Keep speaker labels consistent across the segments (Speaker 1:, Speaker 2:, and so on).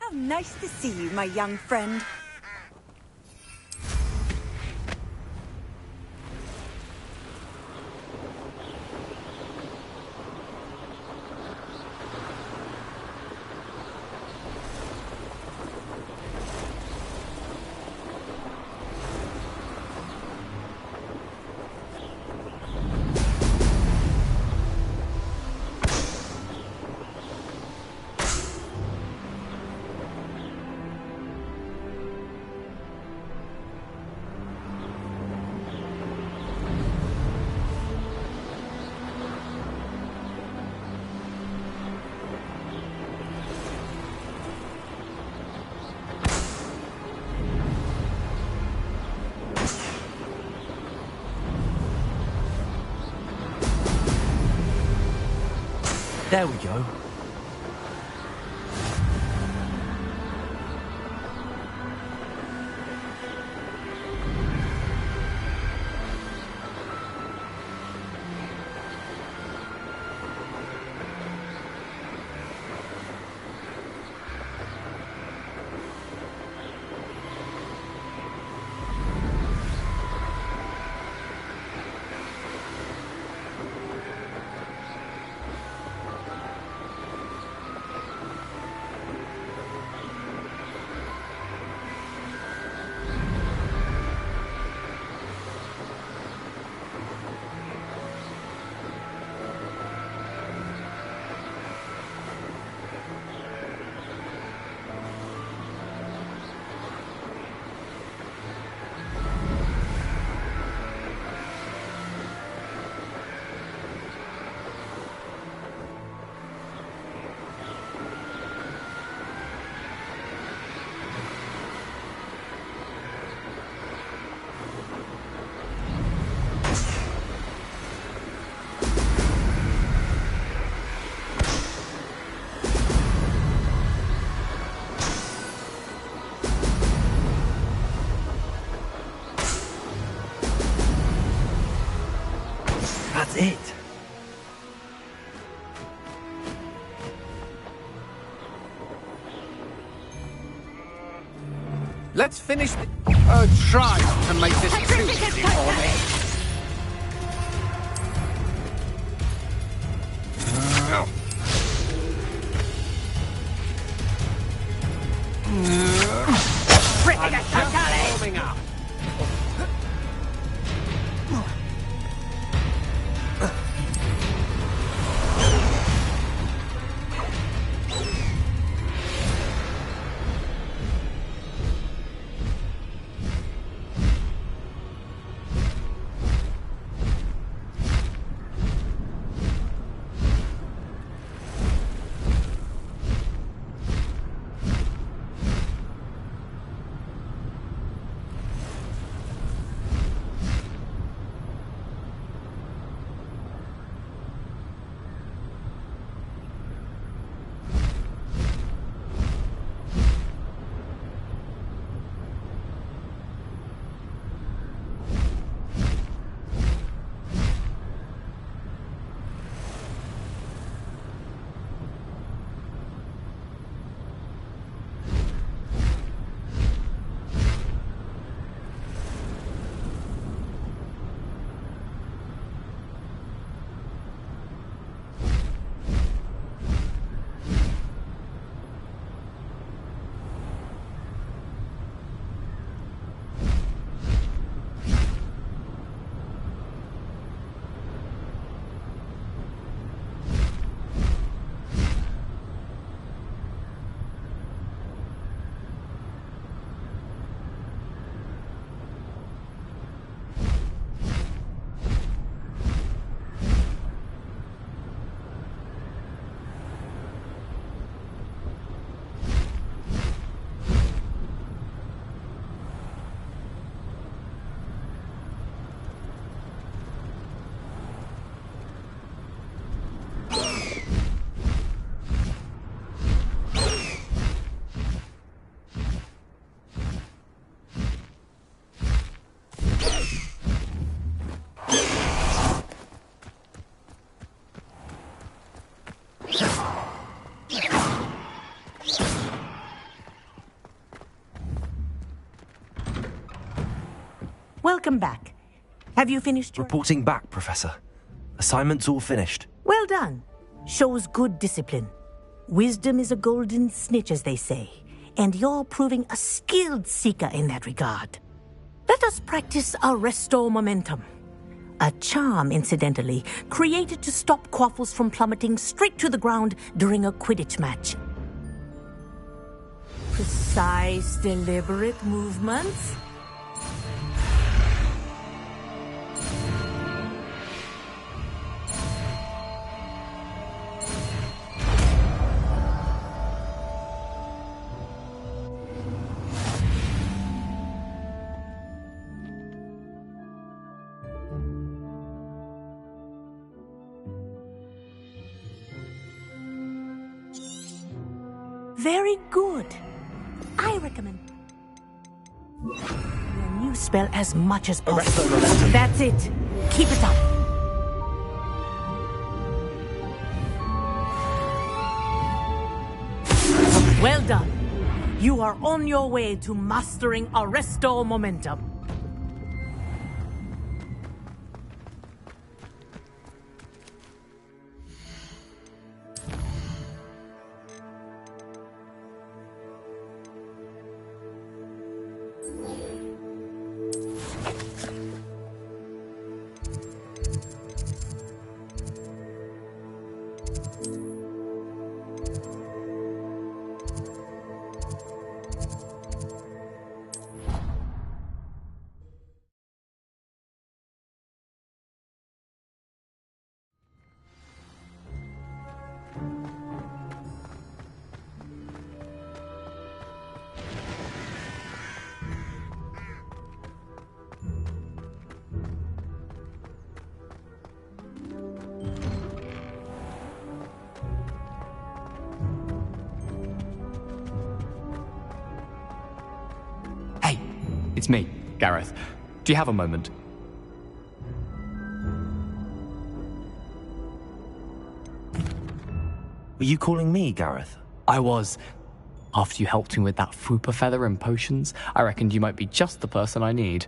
Speaker 1: How nice to see you, my young friend.
Speaker 2: There we go. That's it.
Speaker 3: Let's finish the... try to make this too easy for me. I'm warming up.
Speaker 2: Welcome back. Have you finished your...
Speaker 4: Reporting back, Professor. Assignment's all finished.
Speaker 2: Well done. Shows good discipline. Wisdom is a golden snitch, as they say, and you're proving a skilled seeker in that regard. Let us practice Arresto Momentum. A charm, incidentally, created to stop Quaffles from plummeting straight to the ground during a Quidditch match. Precise, deliberate movements. Very good. I recommend your new spell as much as possible. That's it. Keep it up. Well done. You are on your way to mastering Arresto Momentum.
Speaker 5: It's me, Gareth. Do you have a moment?
Speaker 4: Were you calling me, Gareth?
Speaker 5: I was. After you helped me with that Fupa feather and potions, I reckoned you might be just the person I need.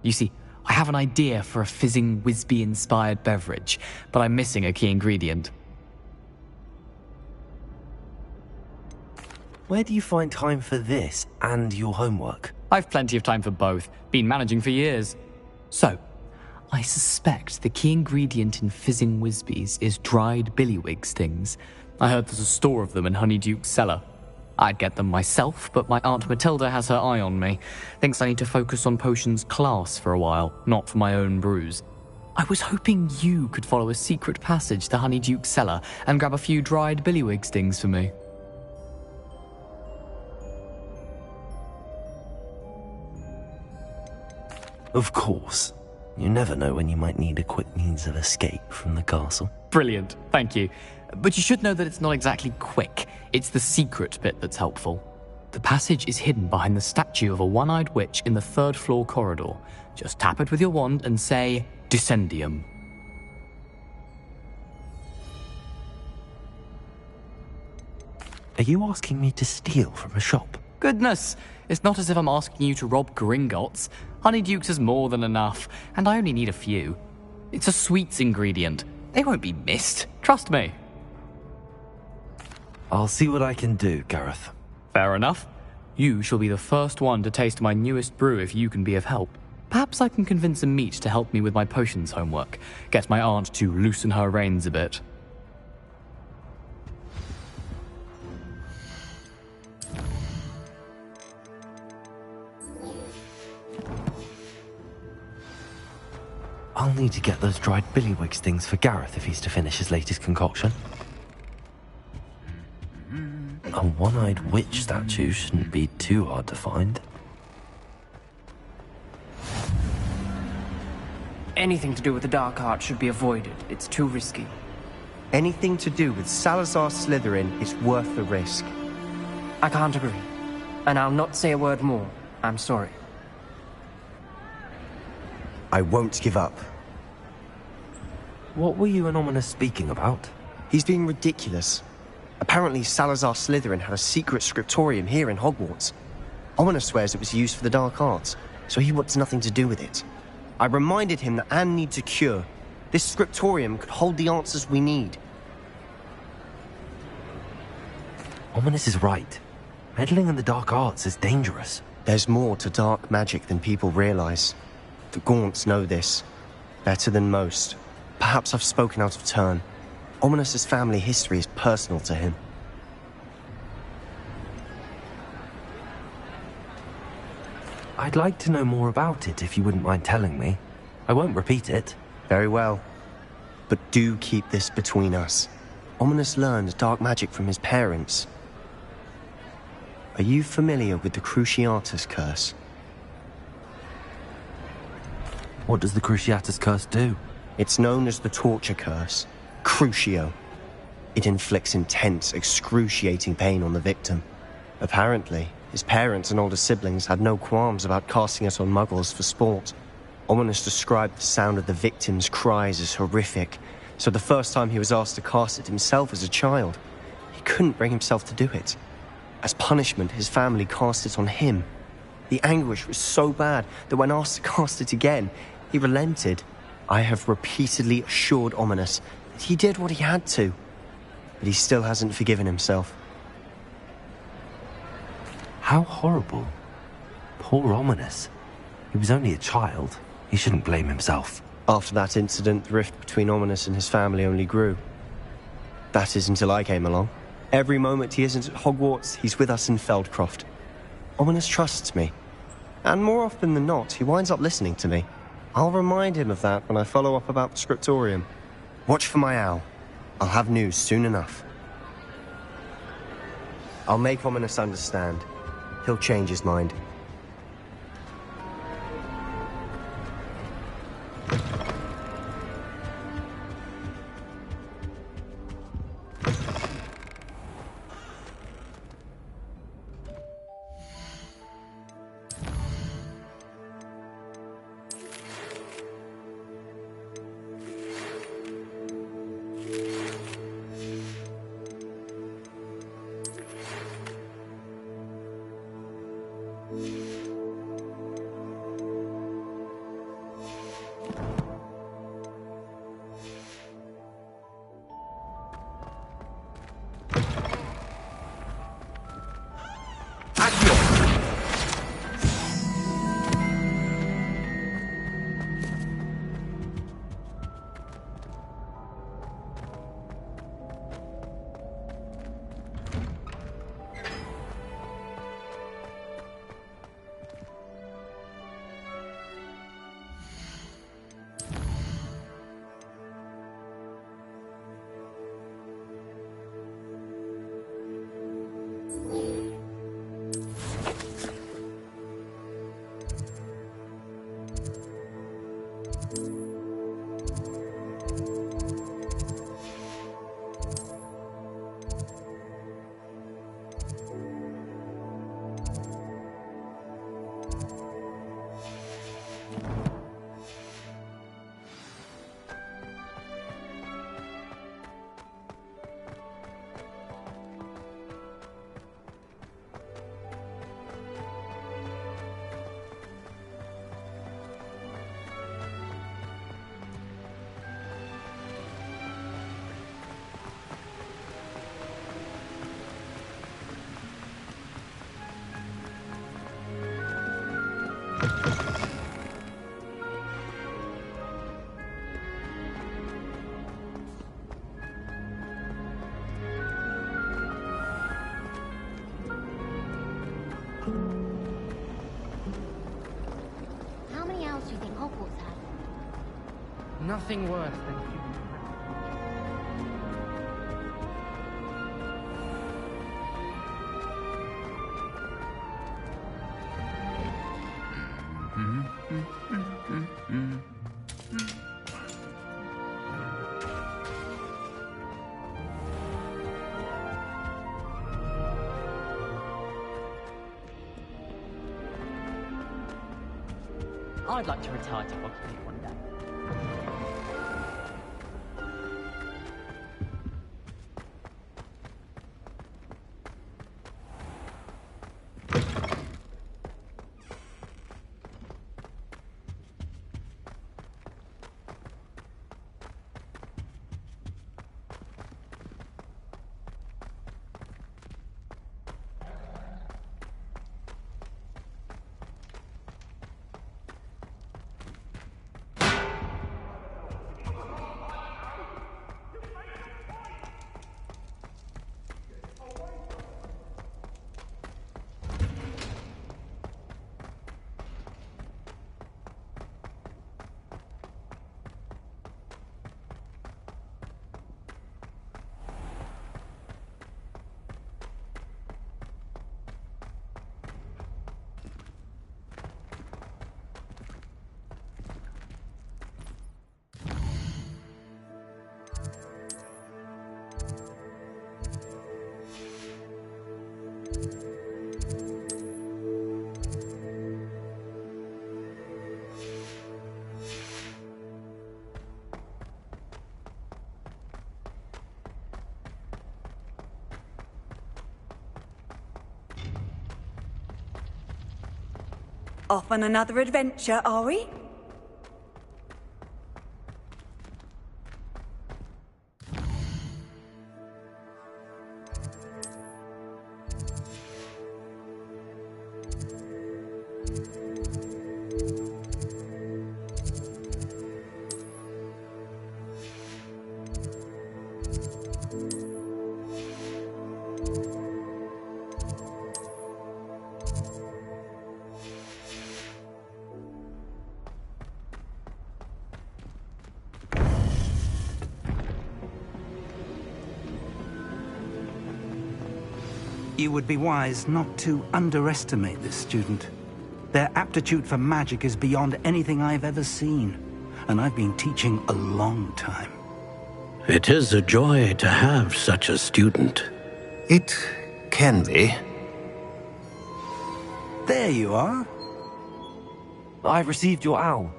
Speaker 5: You see, I have an idea for a fizzing Wisby-inspired beverage, but I'm missing a key ingredient.
Speaker 4: Where do you find time for this and your homework?
Speaker 5: I've plenty of time for both. Been managing for years. So, I suspect the key ingredient in fizzing Wisbies is dried billywig stings. I heard there's a store of them in Honeyduke's cellar. I'd get them myself, but my Aunt Matilda has her eye on me. Thinks I need to focus on potions class for a while, not for my own brews. I was hoping you could follow a secret passage to Honeyduke's cellar and grab a few dried billywig stings for me.
Speaker 4: Of course. You never know when you might need a quick means of escape from the castle.
Speaker 5: Brilliant, thank you. But you should know that it's not exactly quick. It's the secret bit that's helpful. The passage is hidden behind the statue of a one-eyed witch in the third-floor corridor. Just tap it with your wand and say, Descendium.
Speaker 4: Are you asking me to steal from a shop?
Speaker 5: Goodness, it's not as if I'm asking you to rob Gringotts. Honeyduke's is more than enough, and I only need a few. It's a sweets ingredient. They won't be missed, trust me.
Speaker 4: I'll see what I can do, Gareth.
Speaker 5: Fair enough. You shall be the first one to taste my newest brew if you can be of help. Perhaps I can convince a meat to help me with my potions homework. Get my aunt to loosen her reins a bit.
Speaker 4: I'll need to get those dried billywig stings for Gareth if he's to finish his latest concoction. A one-eyed witch statue shouldn't be too hard to find.
Speaker 6: Anything to do with the dark art should be avoided. It's too risky.
Speaker 7: Anything to do with Salazar Slytherin is worth the risk.
Speaker 6: I can't agree. And I'll not say a word more. I'm sorry.
Speaker 7: I won't give up.
Speaker 4: What were you and Ominous speaking about?
Speaker 7: He's being ridiculous. Apparently Salazar Slytherin had a secret scriptorium here in Hogwarts. Ominous swears it was used for the dark arts. so he wants nothing to do with it. I reminded him that Anne needs a cure. This scriptorium could hold the answers we need.
Speaker 4: Ominous is right. Meddling in the dark arts is dangerous.
Speaker 7: There's more to dark magic than people realize. The Gaunts know this. Better than most. Perhaps I've spoken out of turn. Ominous's family history is personal to him.
Speaker 4: I'd like to know more about it if you wouldn't mind telling me. I won't repeat it.
Speaker 7: Very well. But do keep this between us. Ominous learned dark magic from his parents. Are you familiar with the Cruciatus Curse?
Speaker 4: What does the Cruciatus Curse do?
Speaker 7: It's known as the Torture Curse. Crucio. It inflicts intense, excruciating pain on the victim. Apparently, his parents and older siblings had no qualms about casting it on muggles for sport. Ominous described the sound of the victim's cries as horrific, so the first time he was asked to cast it himself as a child, he couldn't bring himself to do it. As punishment, his family cast it on him. The anguish was so bad that when asked to cast it again, he relented. I have repeatedly assured Ominous that he did what he had to, but he still hasn't forgiven himself.
Speaker 4: How horrible. Poor Ominous. He was only a child. He shouldn't blame himself.
Speaker 7: After that incident, the rift between Ominous and his family only grew. That is until I came along. Every moment he isn't at Hogwarts, he's with us in Feldcroft. Ominous trusts me. And more often than not, he winds up listening to me. I'll remind him of that when I follow up about the scriptorium. Watch for my owl. I'll have news soon enough. I'll make Ominous understand. He'll change his mind.
Speaker 8: How many owls do you think Hogwarts had?
Speaker 6: Nothing worse than human.
Speaker 5: I'd like to retire to Hogsmeade one day.
Speaker 1: Off on another adventure, are we?
Speaker 9: You would be wise not to underestimate this student. Their aptitude for magic is beyond anything I've ever seen, and I've been teaching a long time.
Speaker 10: It is a joy to have such a student.
Speaker 11: It can be.
Speaker 9: There you are.
Speaker 4: I received your owl.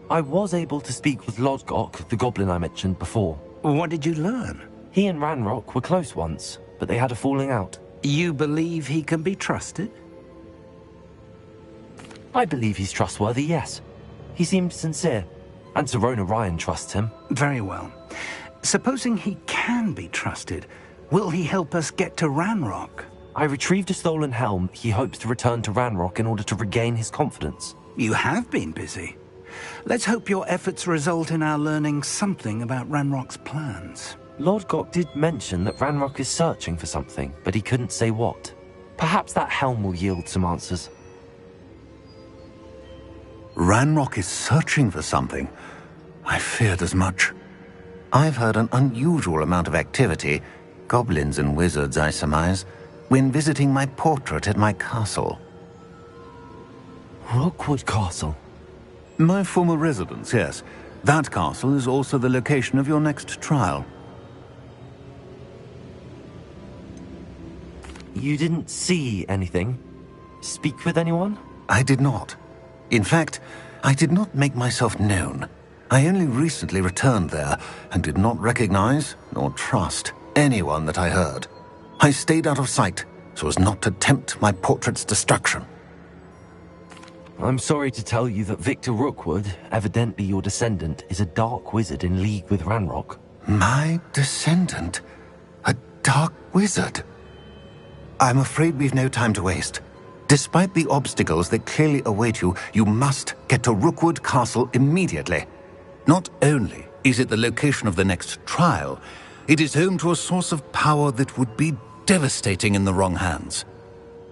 Speaker 4: I was able to speak with Lodgok, the goblin I mentioned before.
Speaker 9: What did you learn?
Speaker 4: He and Ranrock were close once, but they had a falling out.
Speaker 9: You believe he can be trusted?
Speaker 4: I believe he's trustworthy, yes. He seemed sincere, and Serona Ryan trusts him.
Speaker 9: Very well. Supposing he can be trusted, will he help us get to Ranrock?
Speaker 4: I retrieved a stolen helm. He hopes to return to Ranrock in order to regain his confidence.
Speaker 9: You have been busy. Let's hope your efforts result in our learning something about Ranrock's plans.
Speaker 4: Lodgok did mention that Ranrock is searching for something, but he couldn't say what. Perhaps that helm will yield some answers.
Speaker 11: Ranrock is searching for something. I feared as much. I've heard an unusual amount of activity, goblins and wizards, I surmise, when visiting my portrait at my castle.
Speaker 4: Rookwood Castle?
Speaker 11: My former residence, yes. That castle is also the location of your next trial.
Speaker 4: You didn't see anything? Speak with anyone?
Speaker 11: I did not. In fact, I did not make myself known. I only recently returned there and did not recognize nor trust anyone that I heard. I stayed out of sight so as not to tempt my portrait's destruction.
Speaker 4: I'm sorry to tell you that Victor Rookwood, evidently your descendant, is a dark wizard in league with Ranrock.
Speaker 11: My descendant? A dark wizard? I'm afraid we've no time to waste. Despite the obstacles that clearly await you, you must get to Rookwood Castle immediately. Not only is it the location of the next trial, it is home to a source of power that would be devastating in the wrong hands.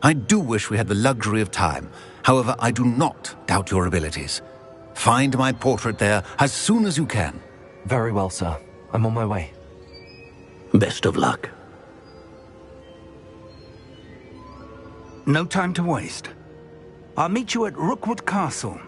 Speaker 11: I do wish we had the luxury of time. However, I do not doubt your abilities. Find my portrait there as soon as you can.
Speaker 4: Very well, sir. I'm on my way.
Speaker 10: Best of luck.
Speaker 9: No time to waste. I'll meet you at Rookwood Castle.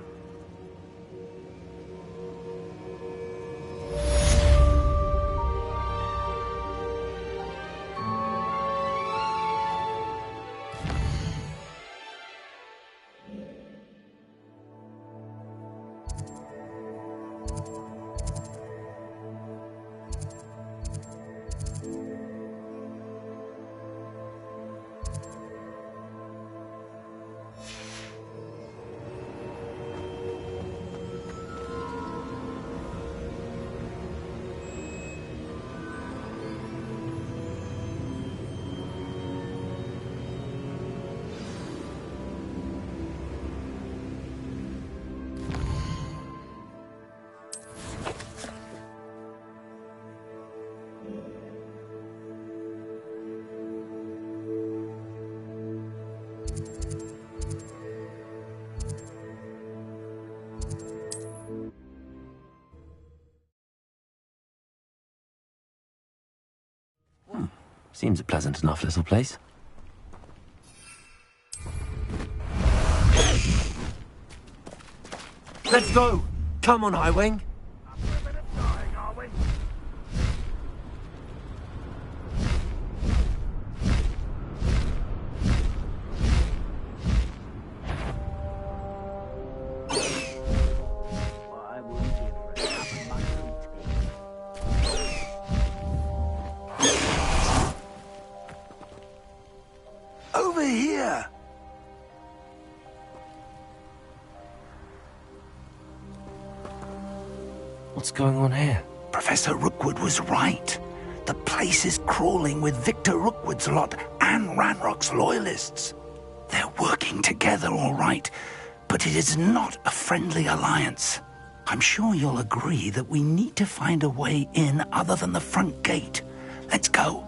Speaker 4: Seems a pleasant enough little place. Let's go! Come on, Highwing!
Speaker 9: here.
Speaker 4: What's going on here?
Speaker 9: Professor Rookwood was right. The place is crawling with Victor Rookwood's lot and Ranrock's loyalists. They're working together, all right, but it is not a friendly alliance. I'm sure you'll agree that we need to find a way in other than the front gate. Let's go.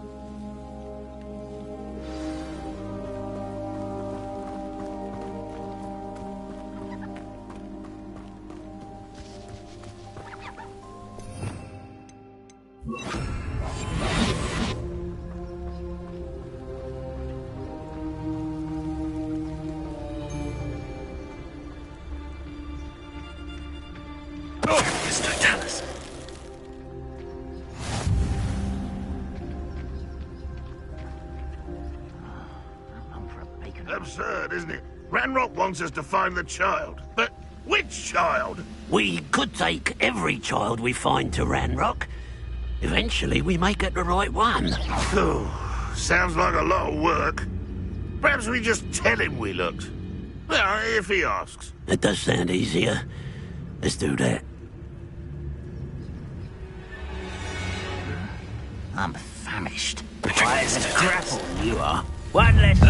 Speaker 12: Absurd, isn't it? Ranrock wants us to find the child. But which child?
Speaker 10: We could take every child we find to Ranrock. Eventually, we may get the right one.
Speaker 12: Oh, sounds like a lot of work. Perhaps we just tell him we looked. Well, if he asks.
Speaker 10: It does sound easier. Let's do that. I'm famished. Wise as a grapple, you are. One less.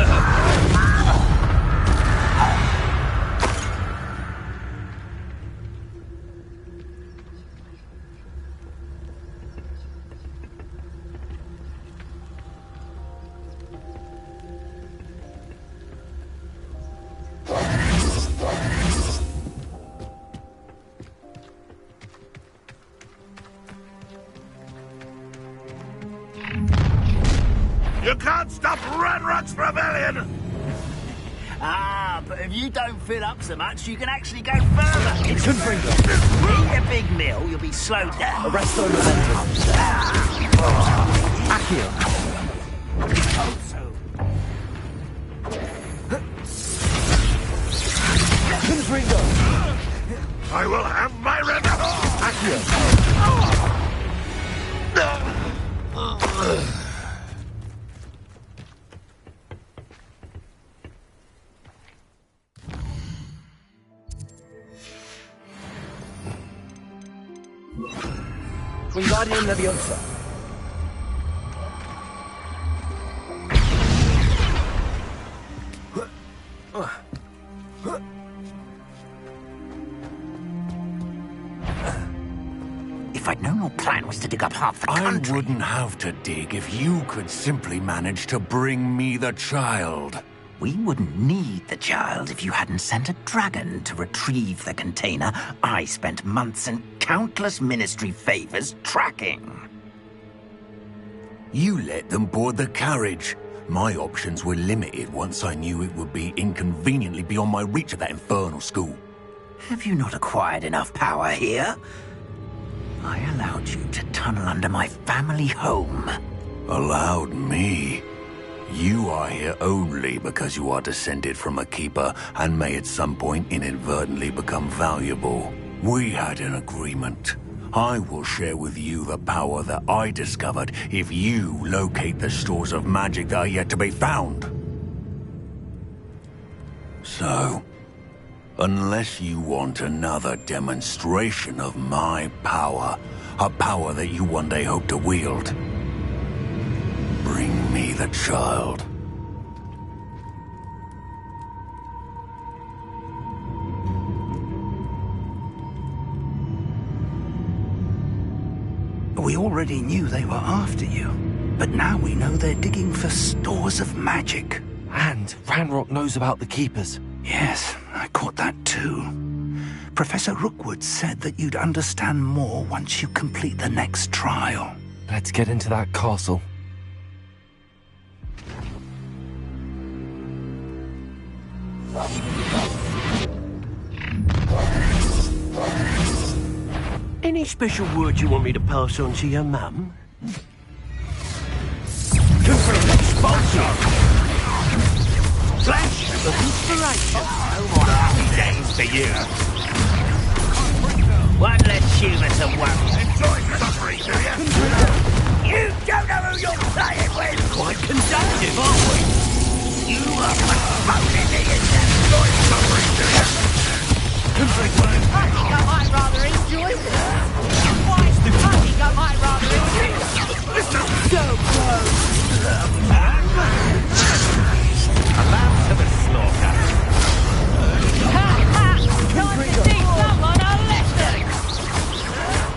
Speaker 12: You can't stop Ranrock's rebellion!
Speaker 10: Ah, but if you don't fill up so much, you can actually go further. Eat a big meal, you'll be slowed down.
Speaker 4: Arresto Momentum. Accio. Confringo.
Speaker 12: I will have my revenge!
Speaker 4: Accio. Wingardium Leviosa.
Speaker 10: If I'd known your plan was to dig up half the country...
Speaker 11: I wouldn't have to dig if you could simply manage to bring me the child.
Speaker 10: We wouldn't need the child if you hadn't sent a dragon to retrieve the container I spent months and countless ministry favors tracking.
Speaker 11: You let them board the carriage. My options were limited once I knew it would be inconveniently beyond my reach at that infernal school.
Speaker 10: Have you not acquired enough power here? I allowed you to tunnel under my family home.
Speaker 11: Allowed me? You are here only because you are descended from a keeper and may at some point inadvertently become valuable. We had an agreement. I will share with you the power that I discovered if you locate the stores of magic that are yet to be found. So, unless you want another demonstration of my power, a power that you one day hope to wield, bring me the child.
Speaker 9: We already knew they were after you, but now we know they're digging for stores of magic.
Speaker 4: And Ranrock knows about the Keepers.
Speaker 9: Yes, I caught that too. Professor Rookwood said that you'd understand more once you complete the next trial.
Speaker 4: Let's get into that castle.
Speaker 10: Any special word you want me to pass on to your mum? Flash of inspiration. Oh, what happy days for you. One less humour to worry.
Speaker 12: Enjoy suffering, do you?
Speaker 10: You don't know who you're playing with! Quite conductive, aren't we? You are
Speaker 13: I think I might rather enjoy this. Why? I think I might rather enjoy this. So close.
Speaker 9: A lamb to the slaughter.
Speaker 13: Ha ha! Time to teach someone a lesson.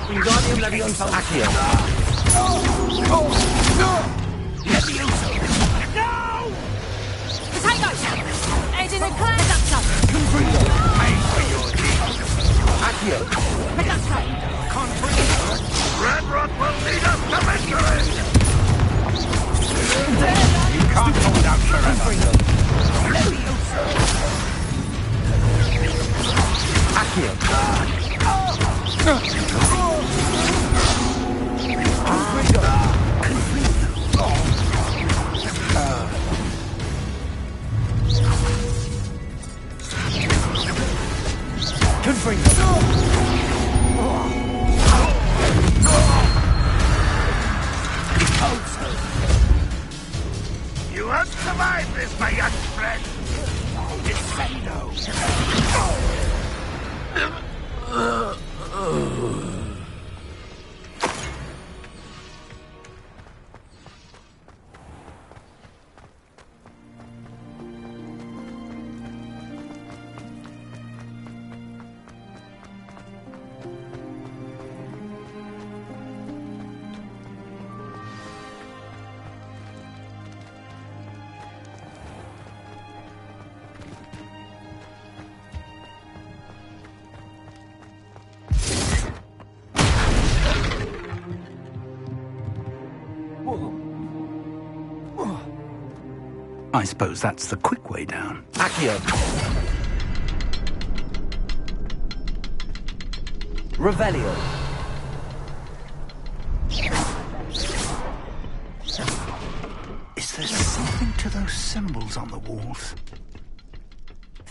Speaker 4: Wingardium Leviosa Accio.
Speaker 9: Leviosa.
Speaker 13: No! Potatoes! Head in the clan ducks.
Speaker 4: Confringo.
Speaker 9: Pay for your deeds.
Speaker 4: Accio.
Speaker 13: Potatoes!
Speaker 9: Can't breathe.
Speaker 12: Ranrock will lead us to victory!
Speaker 9: You can't hold out forever. Leviosa.
Speaker 4: Accio.
Speaker 12: You won't survive this, my young friend!
Speaker 9: Defendo. I suppose that's the quick way down.
Speaker 4: Accio. Revelio.
Speaker 9: Is there something to those symbols on the walls?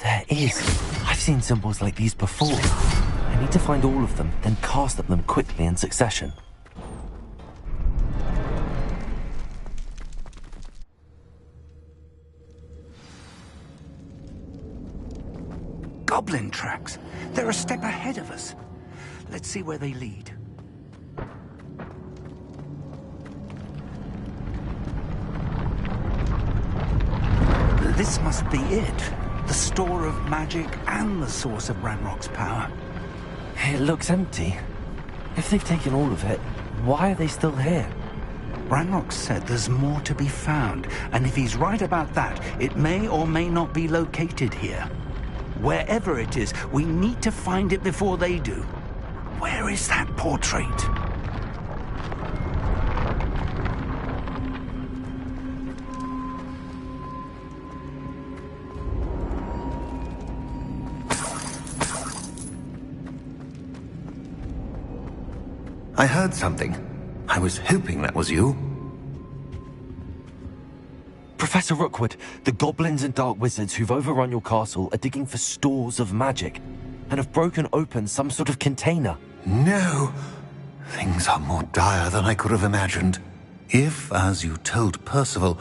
Speaker 4: There is. I've seen symbols like these before. I need to find all of them, then cast at them quickly in succession.
Speaker 9: Goblin tracks. They're a step ahead of us. Let's see where they lead. This must be it. The store of magic and the source of Ranrock's power.
Speaker 4: It looks empty. If they've taken all of it, why are they still here?
Speaker 9: Ranrock said there's more to be found, and if he's right about that, it may or may not be located here. Wherever it is, we need to find it before they do. Where is that portrait?
Speaker 11: I heard something. I was hoping that was you.
Speaker 4: Professor Rookwood, the goblins and dark wizards who've overrun your castle are digging for stores of magic and have broken open some sort of container.
Speaker 11: No. Things are more dire than I could have imagined. If, as you told Percival,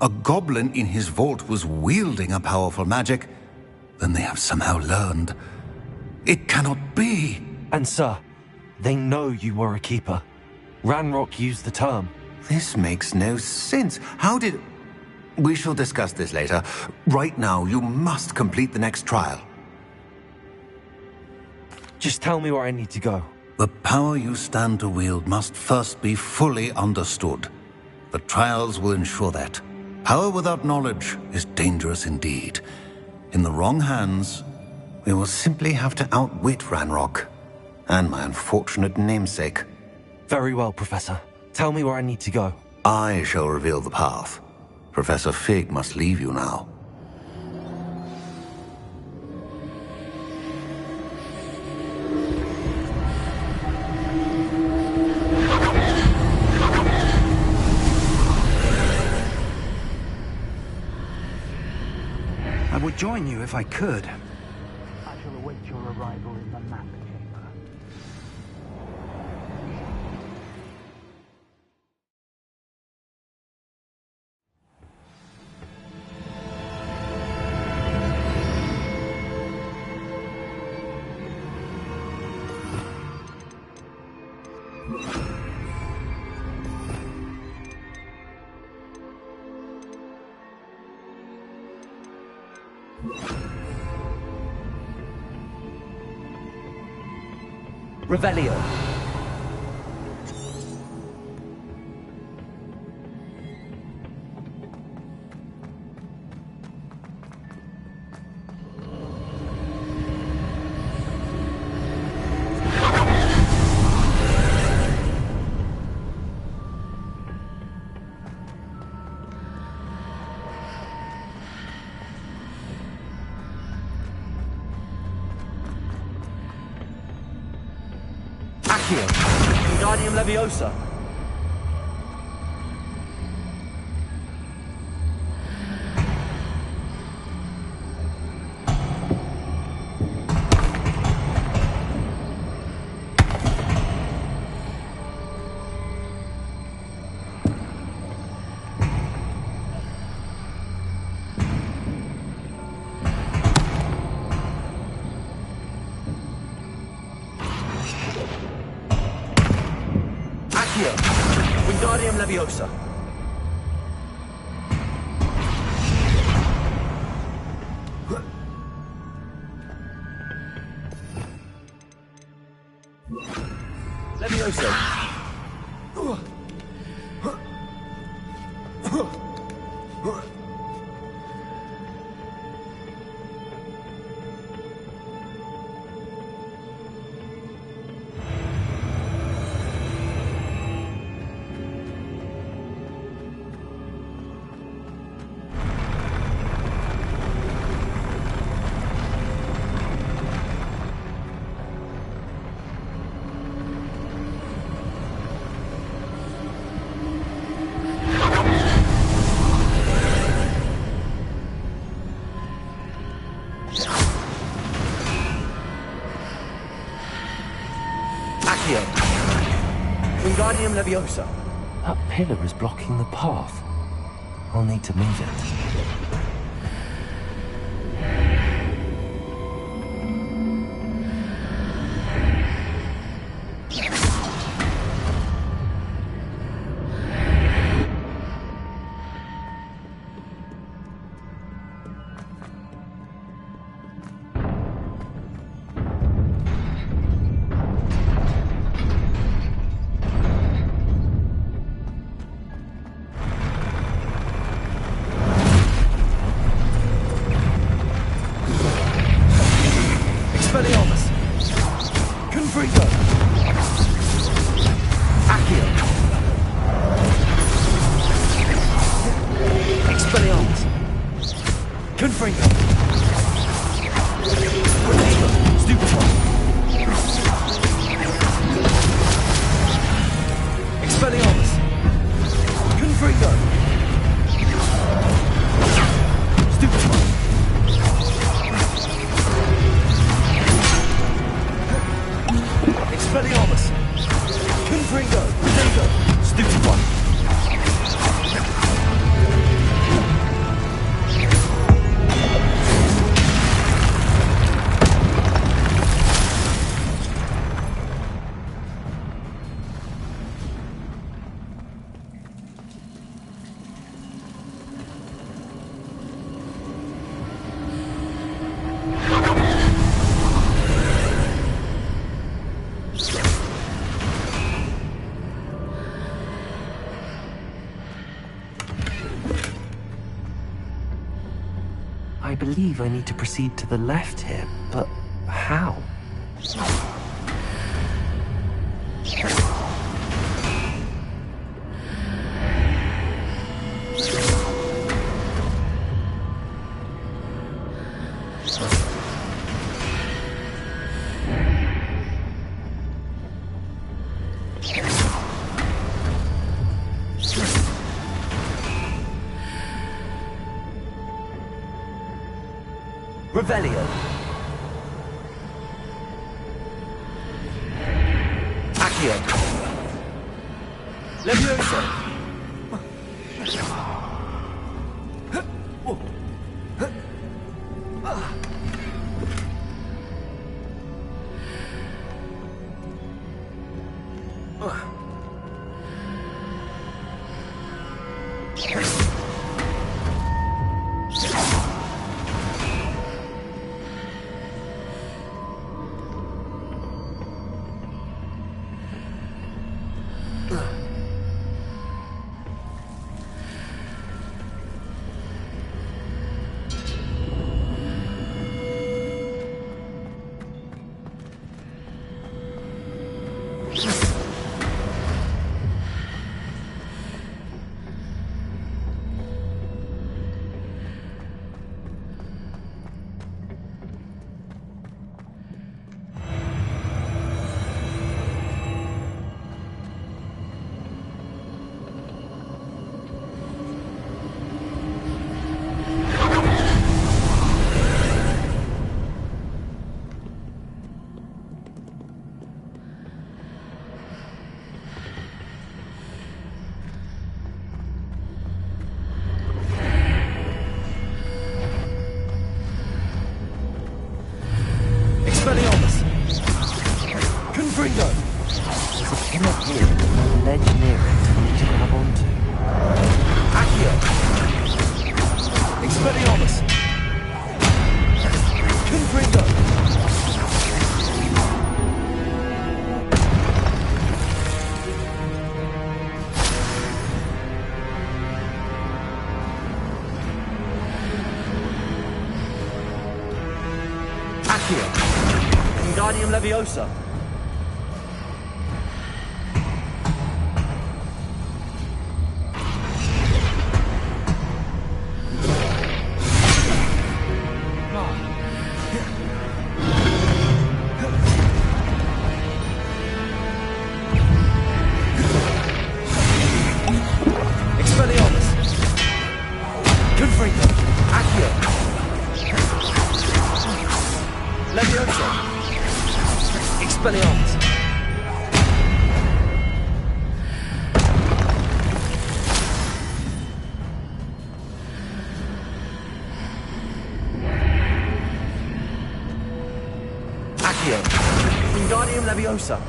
Speaker 11: a goblin in his vault was wielding a powerful magic, then they have somehow learned. It cannot be.
Speaker 4: And sir, they know you were a keeper. Ranrock used the term.
Speaker 11: This makes no sense. How did... We shall discuss this later. Right now, you must complete the next trial.
Speaker 4: Just tell me where I need to go.
Speaker 11: The power you stand to wield must first be fully understood. The trials will ensure that. Power without knowledge is dangerous indeed. In the wrong hands, we will simply have to outwit Ranrock and my unfortunate namesake.
Speaker 4: Very well, Professor. Tell me where I need to go.
Speaker 11: I shall reveal the path. Professor Fig must leave you now.
Speaker 9: I would join you if I could. I shall await your arrival in the map chamber.
Speaker 4: Revelio. Wingardium Leviosa. Wingardium Leviosa. Leviosa. Wingardium Leviosa. That pillar is blocking the path. I'll need to move it. I believe I need to proceed to the left here, but how? Revelio. Accio. Leviosa. Expelliarmus! Confringo! Accio! Wingardium Leviosa! Wingardium Leviosa.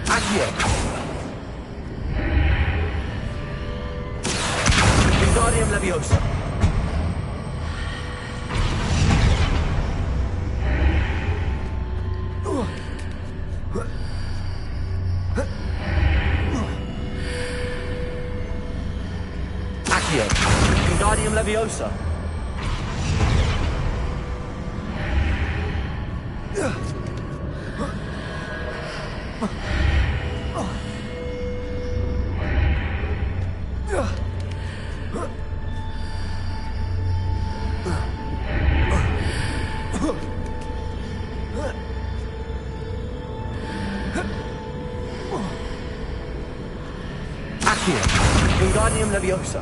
Speaker 4: Accio. Wingardium Leviosa. Wingardium Leviosa. Accio. Wingardium Leviosa.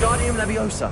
Speaker 4: Wingardium Leviosa.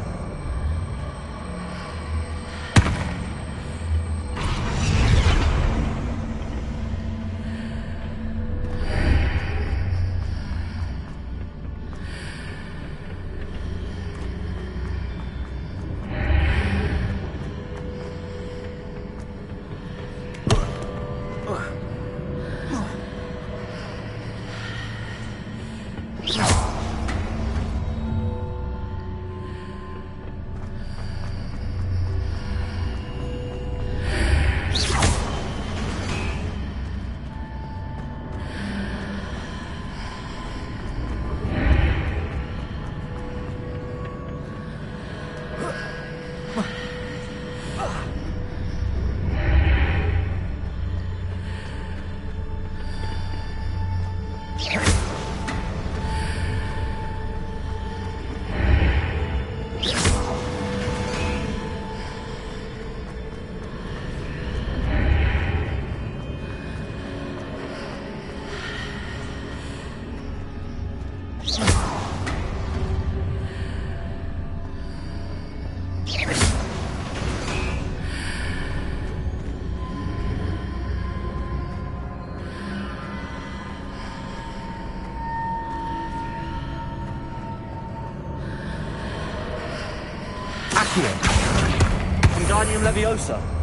Speaker 4: Accio. Wingardium Leviosa.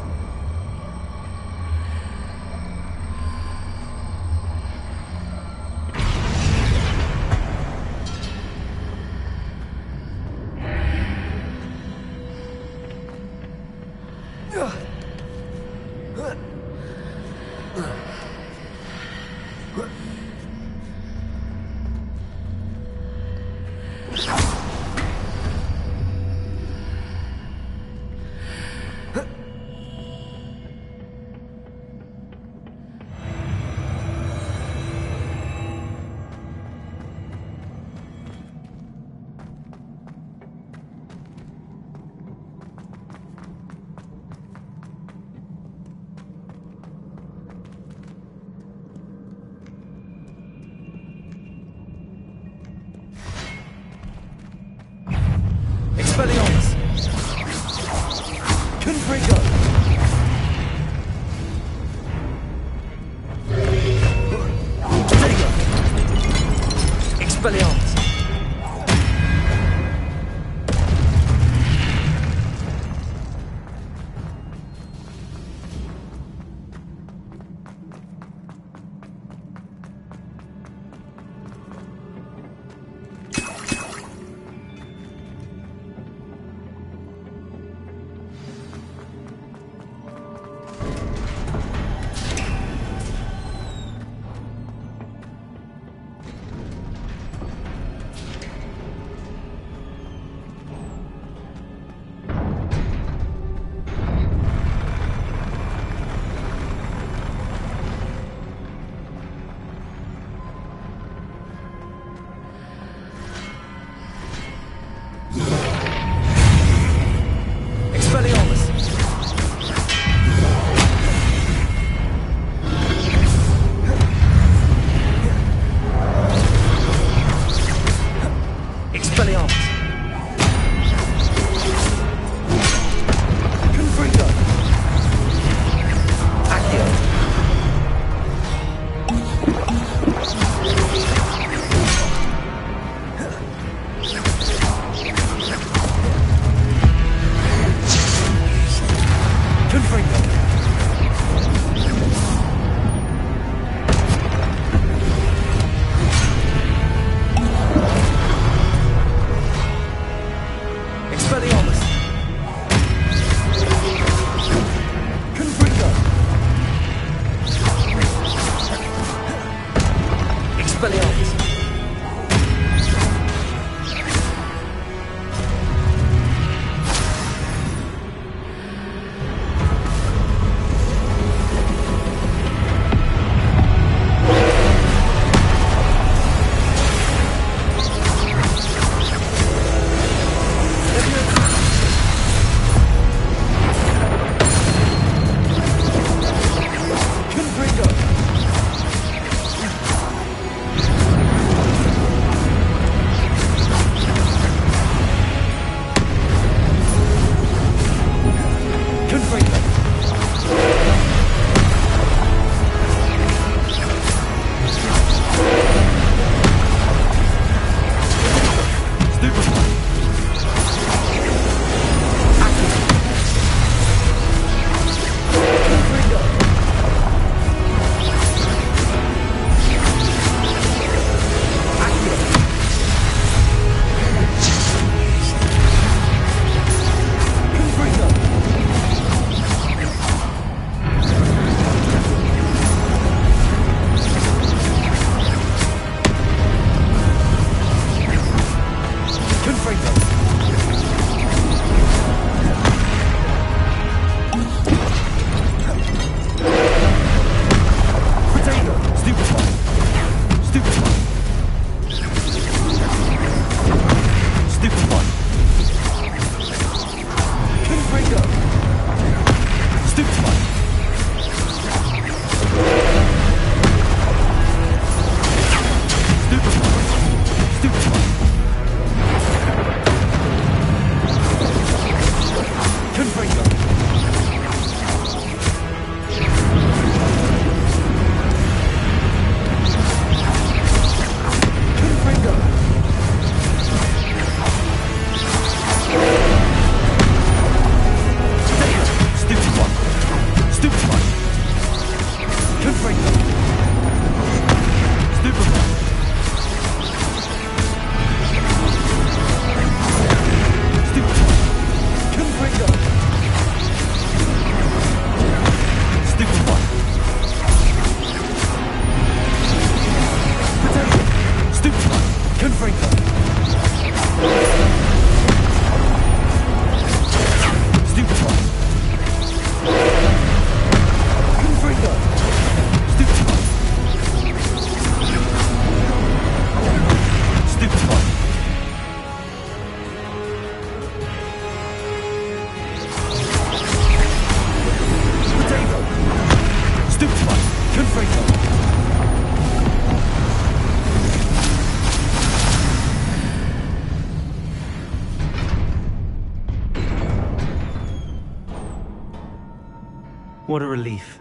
Speaker 4: What a relief.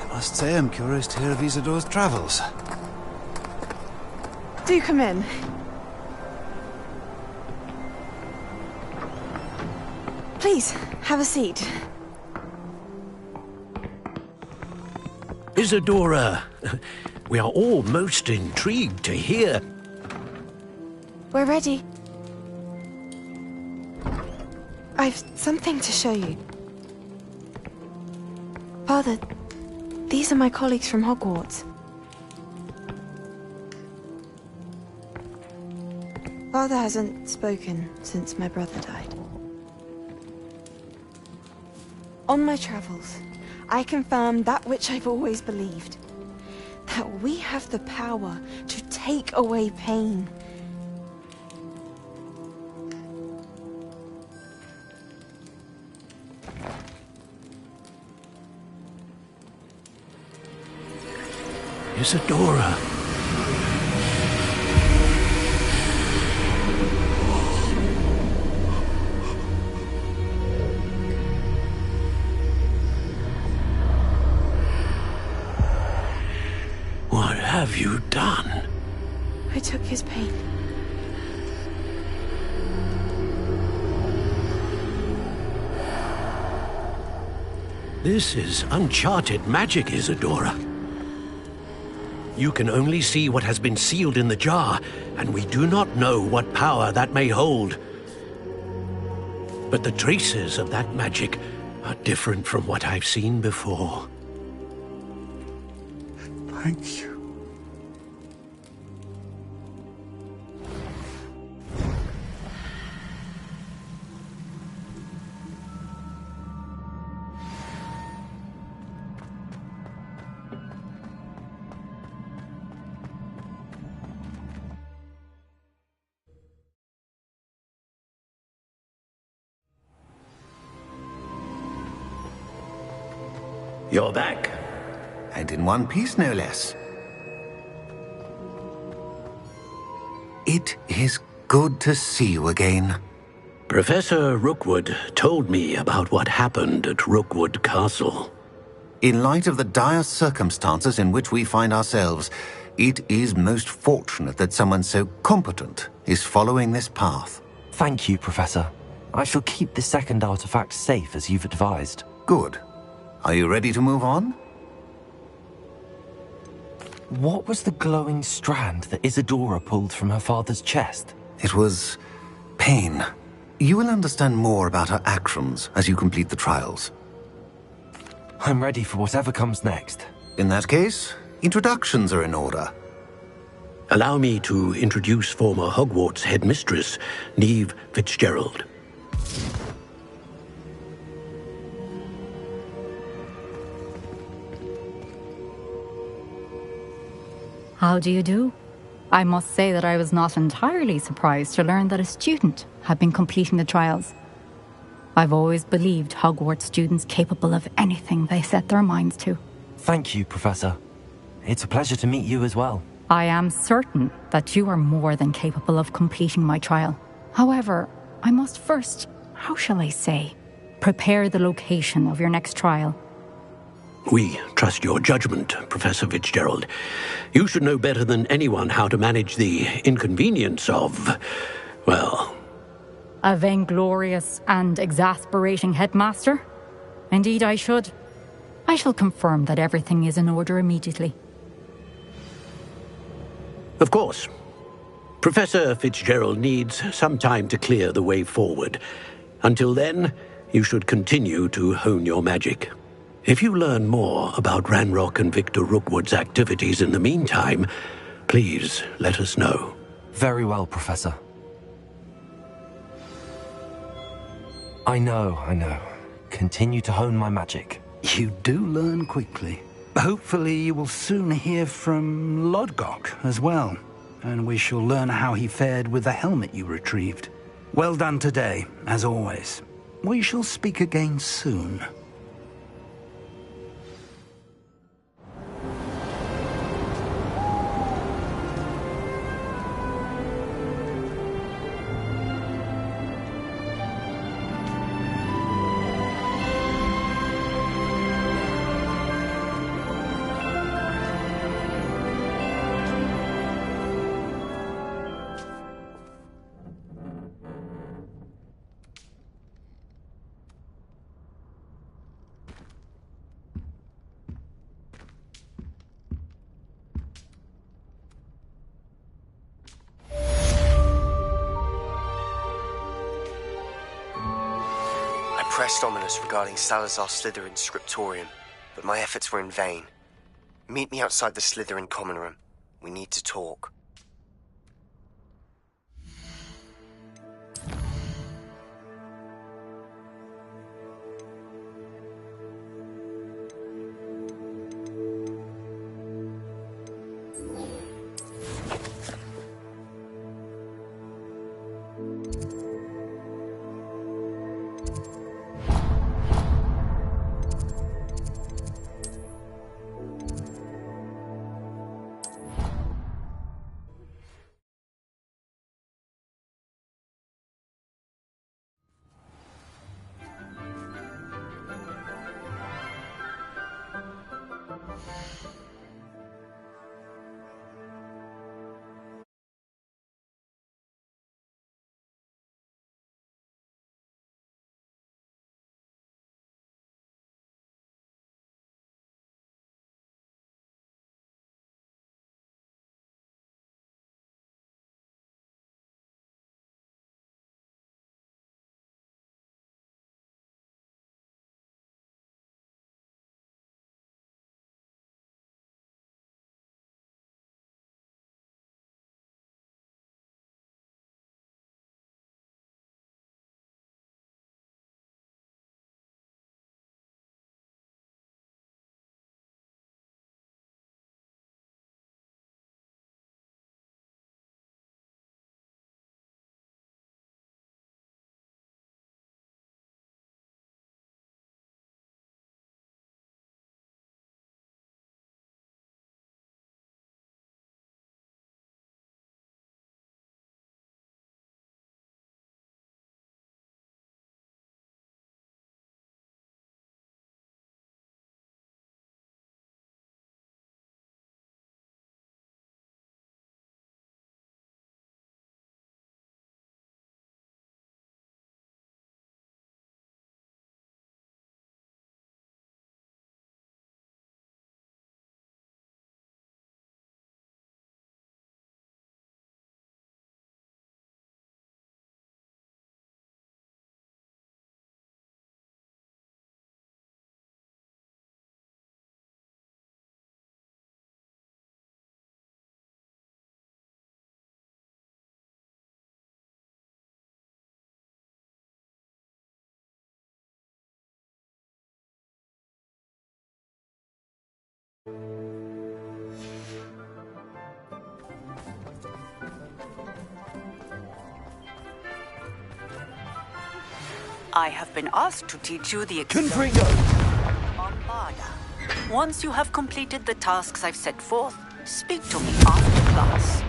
Speaker 14: I must say I'm curious to hear of Isadore's travels.
Speaker 15: Do come in. Please, have a seat.
Speaker 16: Isadora, we are all most intrigued to hear.
Speaker 15: We're ready. I've something to show you. Father, these are my colleagues from Hogwarts. Father hasn't spoken since my brother died. On my travels, I confirmed that which I've always believed. That we have the power to take away pain.
Speaker 16: Isadora. What have you done?
Speaker 15: I took his pain.
Speaker 16: This is uncharted magic, Isadora. You can only see what has been sealed in the jar, and we do not know what power that may hold. But the traces of that magic are different from what I've seen before.
Speaker 9: Thank you.
Speaker 16: You're back.
Speaker 11: And in one piece, no less. It is good to see you again.
Speaker 16: Professor Rookwood told me about what happened at Rookwood Castle.
Speaker 11: In light of the dire circumstances in which we find ourselves, it is most fortunate that someone so competent is following this path.
Speaker 4: Thank you, Professor. I shall keep the second artifact safe as you've advised.
Speaker 11: Good. Are you ready to move on?
Speaker 4: What was the glowing strand that Isadora pulled from her father's chest?
Speaker 11: It was pain. You will understand more about her actions as you complete the trials.
Speaker 4: I'm ready for whatever comes next.
Speaker 11: In that case, introductions are in order.
Speaker 16: Allow me to introduce former Hogwarts headmistress, Neve Fitzgerald.
Speaker 17: How do you do? I must say that I was not entirely surprised to learn that a student had been completing the trials. I've always believed Hogwarts students capable of anything they set their minds to.
Speaker 4: Thank you, Professor. It's a pleasure to meet you as well.
Speaker 17: I am certain that you are more than capable of completing my trial. However, I must first, how shall I say, prepare the location of your next trial.
Speaker 16: We trust your judgment, Professor Fitzgerald. You should know better than anyone how to manage the inconvenience of, well...
Speaker 17: A vainglorious and exasperating headmaster? Indeed I should. I shall confirm that everything is in order immediately.
Speaker 16: Of course. Professor Fitzgerald needs some time to clear the way forward. Until then, you should continue to hone your magic. If you learn more about Ranrock and Victor Rookwood's activities in the meantime, please let us know.
Speaker 4: Very well, Professor. I know. Continue to hone my magic.
Speaker 9: You do learn quickly. Hopefully you will soon hear from Lodgok as well, and we shall learn how he fared with the helmet you retrieved. Well done today, as always. We shall speak again soon.
Speaker 7: Pressed ominous regarding Salazar Slytherin's scriptorium, but my efforts were in vain. Meet me outside the Slytherin common room. We need to talk.
Speaker 18: I have been asked to teach you the
Speaker 4: Confringo!
Speaker 18: Bombarda. Once you have completed the tasks I've set forth, speak to me after class.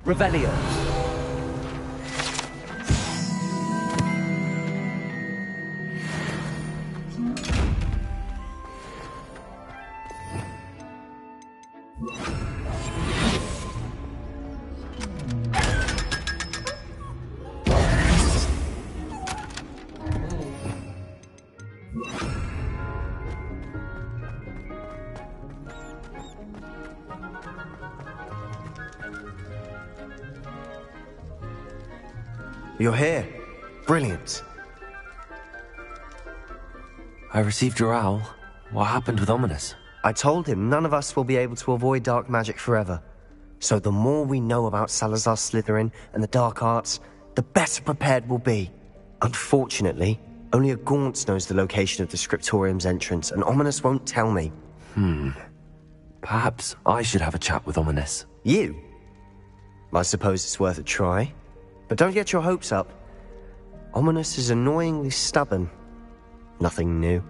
Speaker 4: Revelio.
Speaker 7: You're here. Brilliant.
Speaker 4: I received your owl. What happened with Ominous?
Speaker 7: I told him none of us will be able to avoid dark magic forever. So the more we know about Salazar Slytherin and the dark arts, the better prepared we'll be. Unfortunately, only a Gaunt knows the location of the Scriptorium's entrance, and Ominous won't tell me.
Speaker 4: Perhaps I should have a chat with Ominous.
Speaker 7: You? I suppose it's worth a try. But don't get your hopes up. Ominous is annoyingly stubborn. Nothing new.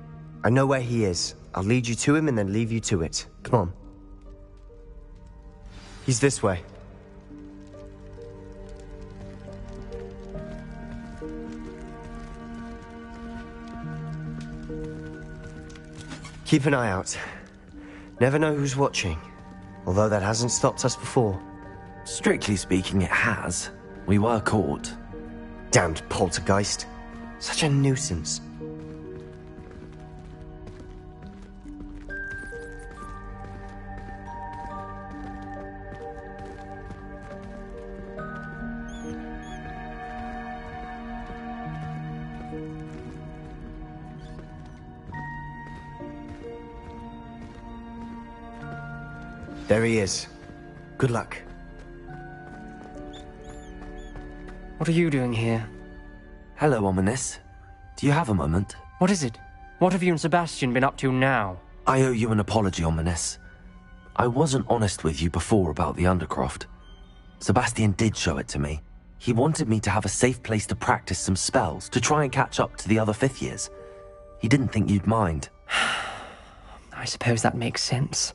Speaker 7: I know where he is. I'll lead you to him and then leave you to it. Come on. He's this way. Keep an eye out. Never know who's watching. Although that hasn't stopped us before.
Speaker 4: Strictly speaking, it has. We were caught.
Speaker 7: Damned poltergeist. Such a nuisance. There he is. Good luck.
Speaker 6: What are you doing here?
Speaker 4: Hello, Ominous. Do you have a moment?
Speaker 6: What is it? What have you and Sebastian been up to now?
Speaker 4: I owe you an apology, Ominous. I wasn't honest with you before about the Undercroft. Sebastian did show it to me. He wanted me to have a safe place to practice some spells, to try and catch up to the other fifth years. He didn't think you'd mind.
Speaker 6: I suppose that makes sense.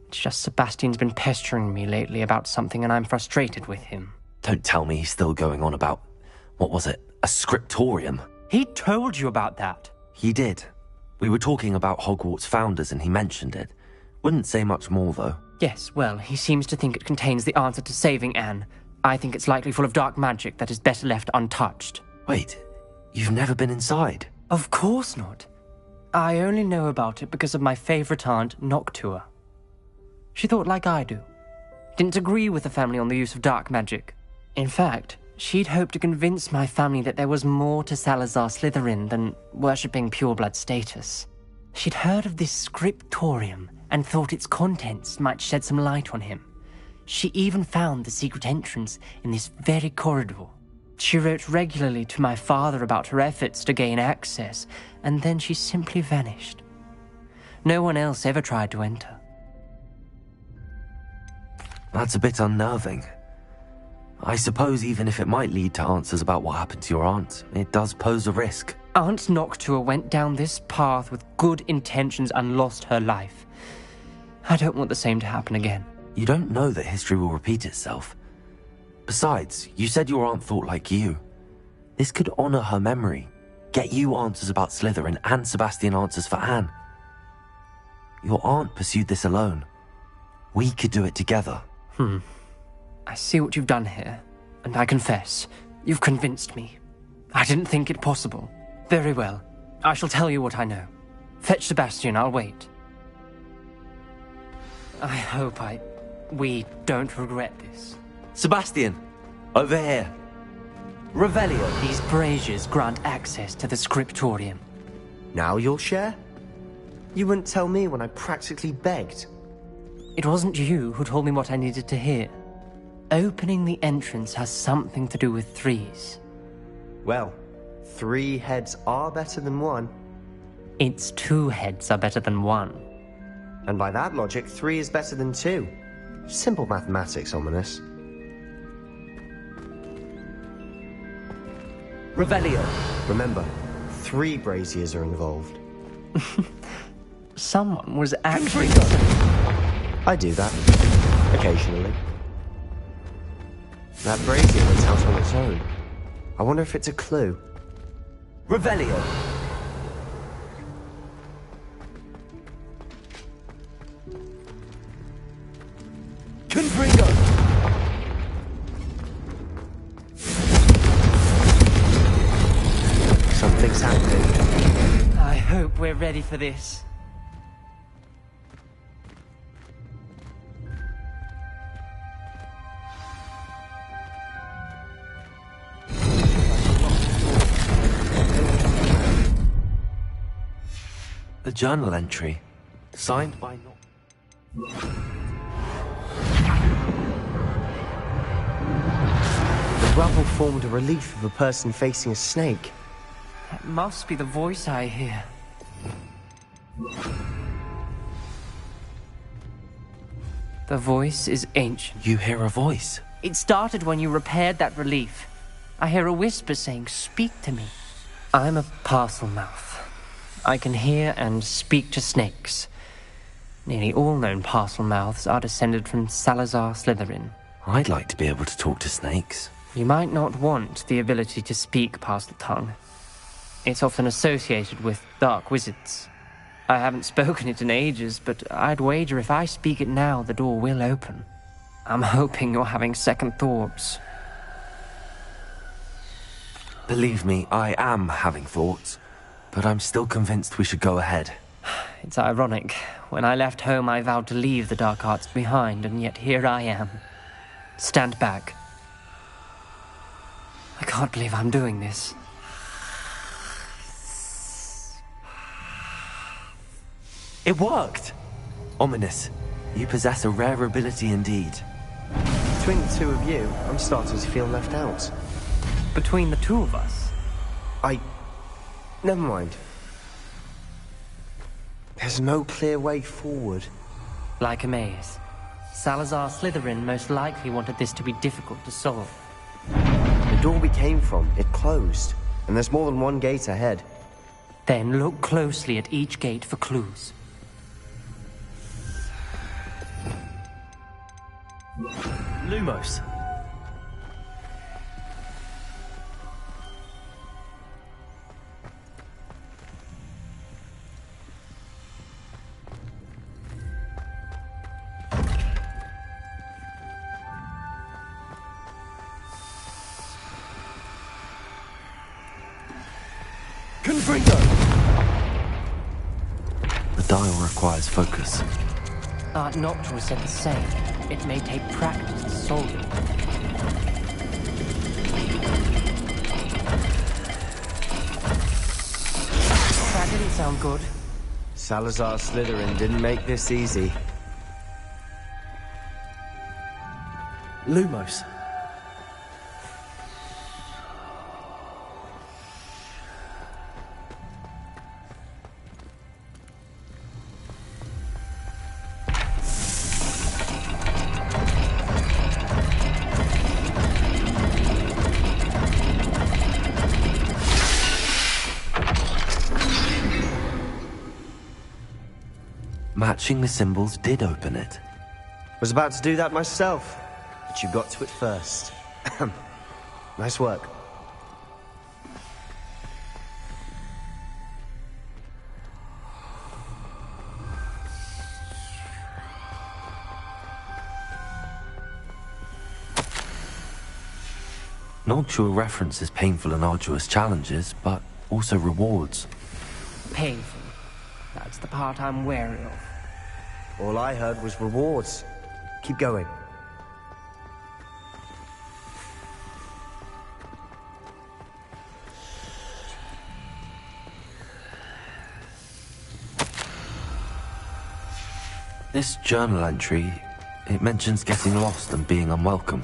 Speaker 6: It's just Sebastian's been pestering me lately about something and I'm frustrated with him.
Speaker 4: Don't tell me he's still going on about, what was it, a scriptorium?
Speaker 6: He told you about that.
Speaker 4: He did. We were talking about Hogwarts founders and he mentioned it. Wouldn't say much more, though.
Speaker 6: Yes, well, he seems to think it contains the answer to saving Anne. I think it's likely full of dark magic that is better left untouched.
Speaker 4: Wait, you've never been inside?
Speaker 6: Of course not. I only know about it because of my favorite aunt, Noctua. She thought like I do. Didn't agree with the family on the use of dark magic. In fact, she'd hoped to convince my family that there was more to Salazar Slytherin than worshipping pureblood status. She'd heard of this scriptorium and thought its contents might shed some light on him. She even found the secret entrance in this very corridor. She wrote regularly to my father about her efforts to gain access, and then she simply vanished. No one else ever tried to enter.
Speaker 4: That's a bit unnerving. I suppose even if it might lead to answers about what happened to your aunt, it does pose a risk.
Speaker 6: Aunt Noctua went down this path with good intentions and lost her life. I don't want the same to happen again.
Speaker 4: You don't know that history will repeat itself. Besides, you said your aunt thought like you. This could honor her memory, get you answers about Slytherin and Sebastian answers for Anne. Your aunt pursued this alone. We could do it together.
Speaker 6: I see what you've done here, and I confess, you've convinced me. I didn't think it possible. Very well. I shall tell you what I know. Fetch Sebastian, I'll wait. I hope we don't regret this.
Speaker 4: Sebastian, over here. Revelio.
Speaker 6: These braziers grant access to the scriptorium.
Speaker 7: Now you'll share? You wouldn't tell me when I practically begged.
Speaker 6: It wasn't you who told me what I needed to hear. Opening the entrance has something to do with threes.
Speaker 7: Well, 3 heads are better than 1.
Speaker 6: It's 2 heads are better than 1.
Speaker 7: And by that logic, 3 is better than 2. Simple mathematics, Ominous.
Speaker 4: Revelio.
Speaker 7: Remember, 3 braziers are involved.
Speaker 6: Someone was actually...
Speaker 7: I do that. Occasionally. That brazier went out on its own. I wonder if it's a clue.
Speaker 4: Revelio. Confringo.
Speaker 7: Something's happening.
Speaker 6: I hope we're ready for this.
Speaker 4: A journal entry, signed by...
Speaker 7: The rubble formed a relief of a person facing a snake.
Speaker 6: That must be the voice I hear. The voice is ancient.
Speaker 4: You hear a voice?
Speaker 6: It started when you repaired that relief. I hear a whisper saying, "Speak to me." I'm a parcel mouth. I can hear and speak to snakes. Nearly all known parcel mouths are descended from Salazar Slytherin.
Speaker 4: I'd like to be able to talk to snakes.
Speaker 6: You might not want the ability to speak parcel tongue. It's often associated with dark wizards. I haven't spoken it in ages, but I'd wager if I speak it now, the door will open. I'm hoping you're having second thoughts.
Speaker 4: Believe me, I am having thoughts, but I'm still convinced we should go ahead.
Speaker 6: It's ironic. When I left home, I vowed to leave the dark arts behind, and yet here I am. Stand back. I can't believe I'm doing this.
Speaker 4: It worked! Ominous, you possess a rare ability indeed.
Speaker 7: Between the 2 of you, I'm starting to feel left out.
Speaker 6: Between the 2 of us?
Speaker 7: Never mind. There's no clear way forward.
Speaker 6: Like a maze. Salazar Slytherin most likely wanted this to be difficult to solve.
Speaker 7: The door we came from, it closed. And there's more than 1 gate ahead.
Speaker 6: Then look closely at each gate for clues.
Speaker 4: Lumos. Confringo! The dial requires focus.
Speaker 6: Art Noctua said the same. It may take practice to solve it. That didn't sound good.
Speaker 7: Salazar Slytherin didn't make this easy.
Speaker 4: Lumos. Matching the symbols did open it.
Speaker 7: Was about to do that myself, but you got to it first. Nice work.
Speaker 4: Noctua references painful and arduous challenges, but also rewards.
Speaker 6: Painful. That's the part I'm wary of.
Speaker 7: All I heard was rewards. Keep going.
Speaker 4: This journal entry, it mentions getting lost and being unwelcome.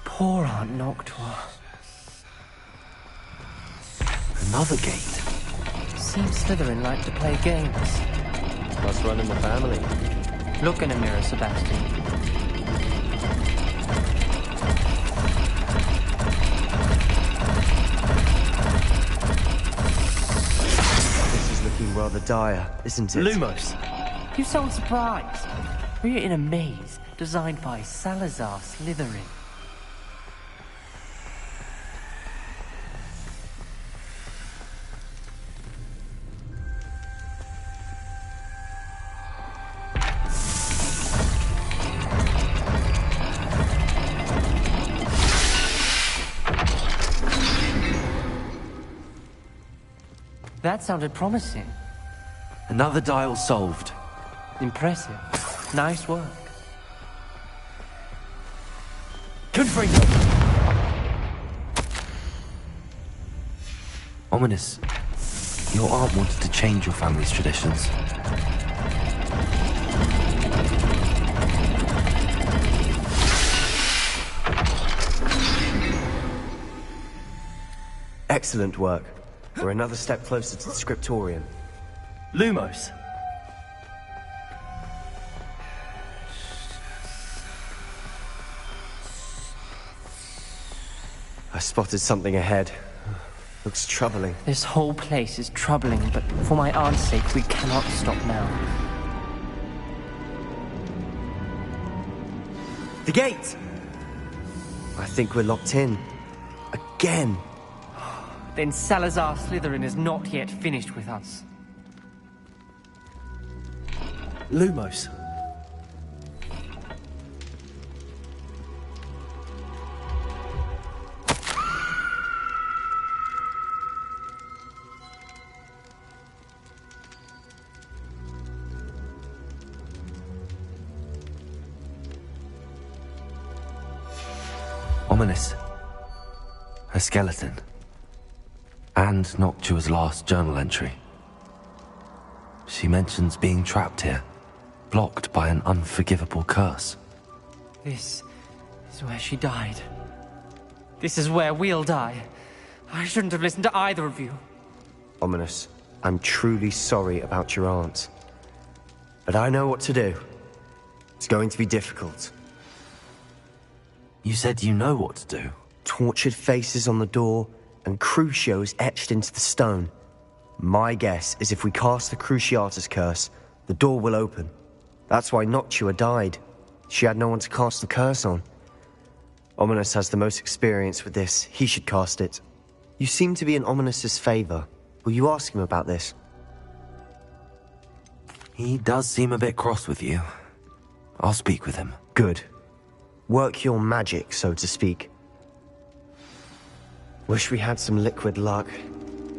Speaker 6: Poor Aunt Noctua.
Speaker 4: Another gate.
Speaker 6: Seems Slytherin like to play games.
Speaker 7: Must run in the family.
Speaker 6: Look in a mirror, Sebastian.
Speaker 7: This is looking rather dire, isn't it?
Speaker 6: Lumos! You sound surprised. We're in a maze designed by Salazar Slytherin. That sounded promising.
Speaker 4: Another dial solved.
Speaker 6: Impressive. Nice work.
Speaker 4: Confringo! Ominous. Your aunt wanted to change your family's traditions.
Speaker 7: Excellent work. We're another step closer to the scriptorium.
Speaker 6: Lumos!
Speaker 7: I spotted something ahead. Looks troubling.
Speaker 6: This whole place is troubling, but for my aunt's sake, we cannot stop now.
Speaker 7: The gate! I think we're locked in. Again.
Speaker 6: Then Salazar Slytherin is not yet finished with us.
Speaker 7: Lumos.
Speaker 4: Ominous. A skeleton. And Noctua's last journal entry. She mentions being trapped here, blocked by an unforgivable curse.
Speaker 6: This is where she died. This is where we'll die. I shouldn't have listened to either of you.
Speaker 7: Ominous, I'm truly sorry about your aunt. But I know what to do. It's going to be difficult.
Speaker 4: You said you know what to do.
Speaker 7: Tortured faces on the door, and Crucios etched into the stone. My guess is if we cast the Cruciatus curse, the door will open. That's why Noctua died. She had no one to cast the curse on. Ominous has the most experience with this. He should cast it. You seem to be in Ominous's favor. Will you ask him about this?
Speaker 4: He does seem a bit cross with you. I'll speak with him.
Speaker 7: Good. Work your magic, so to speak. Wish we had some liquid luck.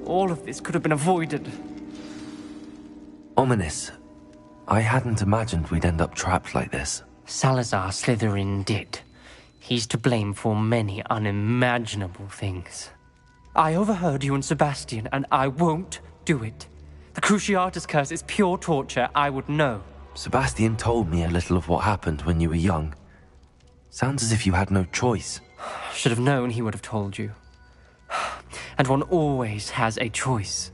Speaker 6: All of this could have been avoided.
Speaker 4: Ominous. I hadn't imagined we'd end up trapped like this.
Speaker 6: Salazar Slytherin did. He's to blame for many unimaginable things. I overheard you and Sebastian, and I won't do it. The Cruciatus curse is pure torture, I would know.
Speaker 4: Sebastian told me a little of what happened when you were young. Sounds as if you had no choice.
Speaker 6: Should have known he would have told you. And one always has a choice.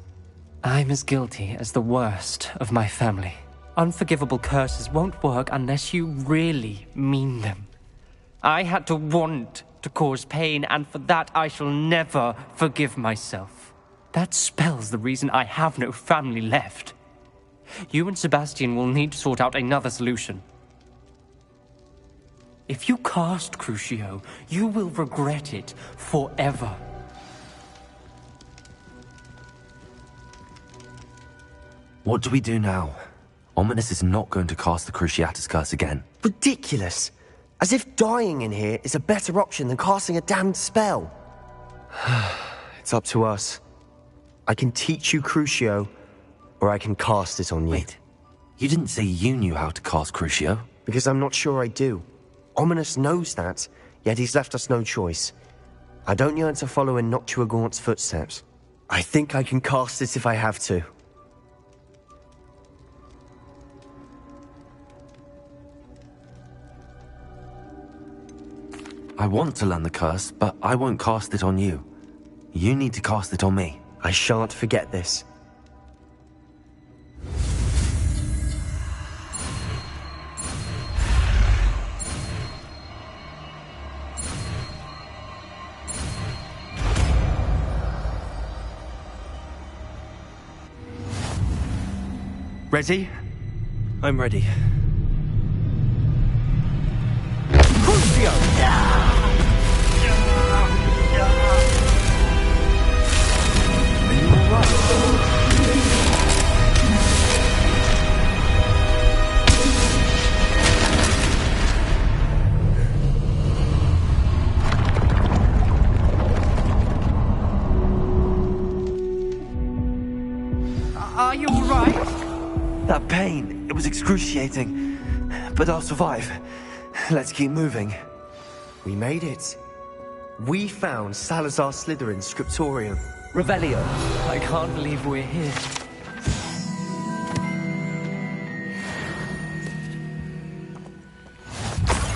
Speaker 6: I'm as guilty as the worst of my family. Unforgivable curses won't work unless you really mean them. I had to want to cause pain, and for that I shall never forgive myself. That spells the reason I have no family left. You and Sebastian will need to sort out another solution. If you cast Crucio, you will regret it forever.
Speaker 4: What do we do now? Ominous is not going to cast the Cruciatus curse again.
Speaker 7: Ridiculous! As if dying in here is a better option than casting a damned spell. It's up to us. I can teach you Crucio, or I can cast it on you.
Speaker 4: Wait. You didn't say you knew how to cast Crucio.
Speaker 7: Because I'm not sure I do. Ominous knows that, yet he's left us no choice. I don't yearn to follow in Noctua Gaunt's footsteps. I think I can cast it if I have to.
Speaker 4: I want to learn the curse, but I won't cast it on you. You need to cast it on me.
Speaker 7: I shan't forget this.
Speaker 6: Ready?
Speaker 4: I'm ready.
Speaker 6: Are you all right?
Speaker 4: That pain, it was excruciating. But I'll survive. Let's keep moving.
Speaker 7: We made it. We found Salazar Slytherin's scriptorium.
Speaker 6: Revelio. I can't believe we're here.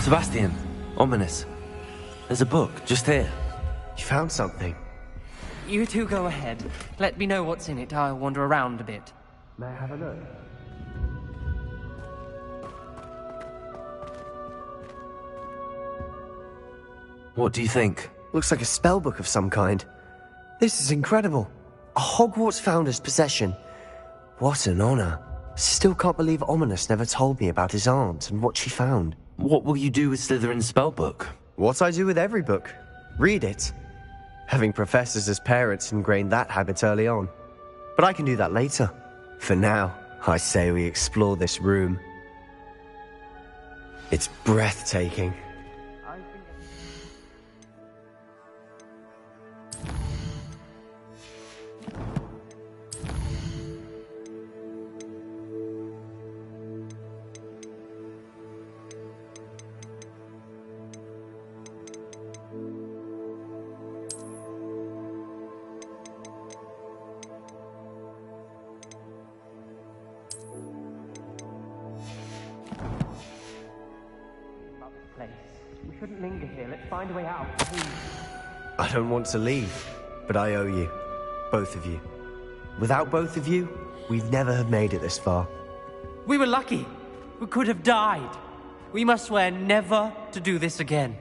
Speaker 4: Sebastian, Ominous. There's a book, just here.
Speaker 7: You found something?
Speaker 6: You two go ahead. Let me know what's in it. I'll wander around a bit.
Speaker 7: May I have a look?
Speaker 4: What do you think?
Speaker 7: Looks like a spellbook of some kind. This is incredible. A Hogwarts founder's possession. What an honor. Still can't believe Ominous never told me about his aunt and what she found.
Speaker 4: What will you do with Slytherin's spellbook?
Speaker 7: What I do with every book. Read it. Having professors as parents ingrained that habit early on. But I can do that later. For now, I say we explore this room. It's breathtaking.
Speaker 6: We shouldn't linger here. Let's find a way out, please.
Speaker 7: I don't want to leave, but I owe you. Both of you. Without both of you, we'd never have made it this far.
Speaker 6: We were lucky. We could have died. We must swear never to do this again.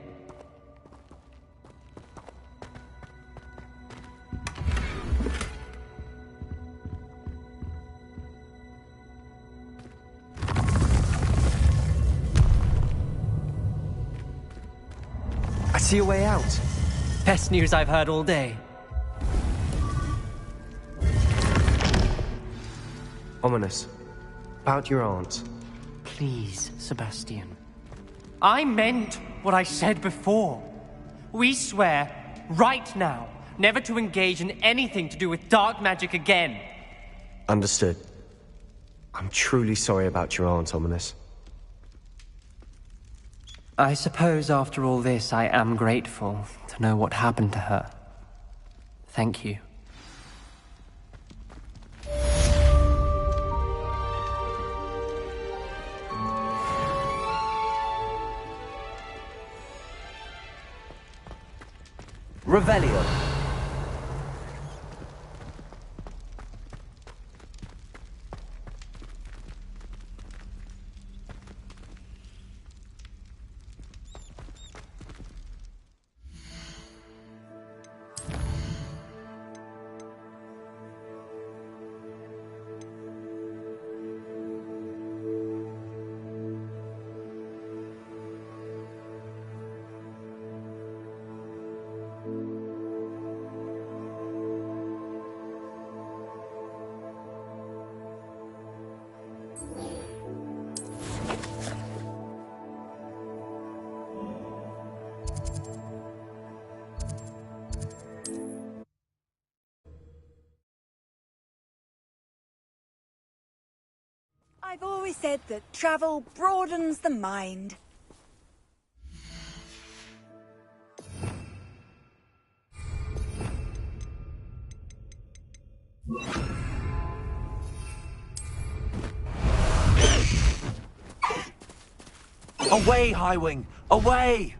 Speaker 7: I see a way out.
Speaker 6: Best news I've heard all day.
Speaker 7: Ominous. About your aunt.
Speaker 6: Please, Sebastian. I meant what I said before. We swear, right now, never to engage in anything to do with dark magic again.
Speaker 7: Understood. I'm truly sorry about your aunt, Ominous.
Speaker 6: I suppose after all this, I am grateful to know what happened to her. Thank you.
Speaker 4: Revelio.
Speaker 1: always said that travel broadens the mind.
Speaker 4: Away, Highwing! Away!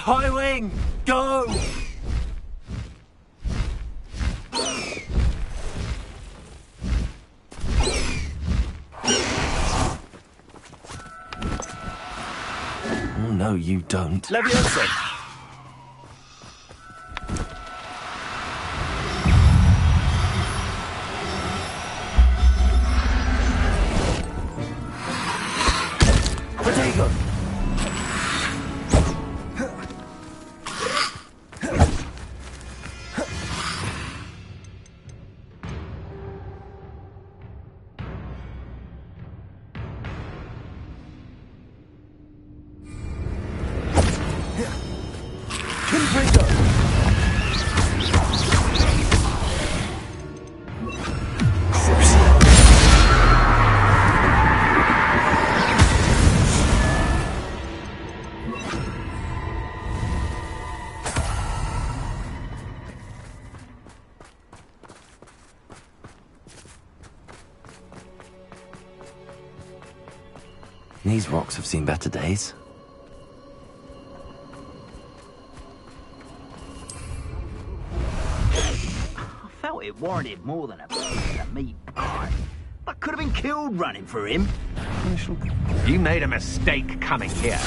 Speaker 4: Highwing! Go! Oh, no, you don't.
Speaker 19: Leviosa!
Speaker 4: Protego! These rocks have seen better days.
Speaker 10: I felt it warranted more than a meat pie. I could have been killed running for him.
Speaker 19: You made a mistake coming here.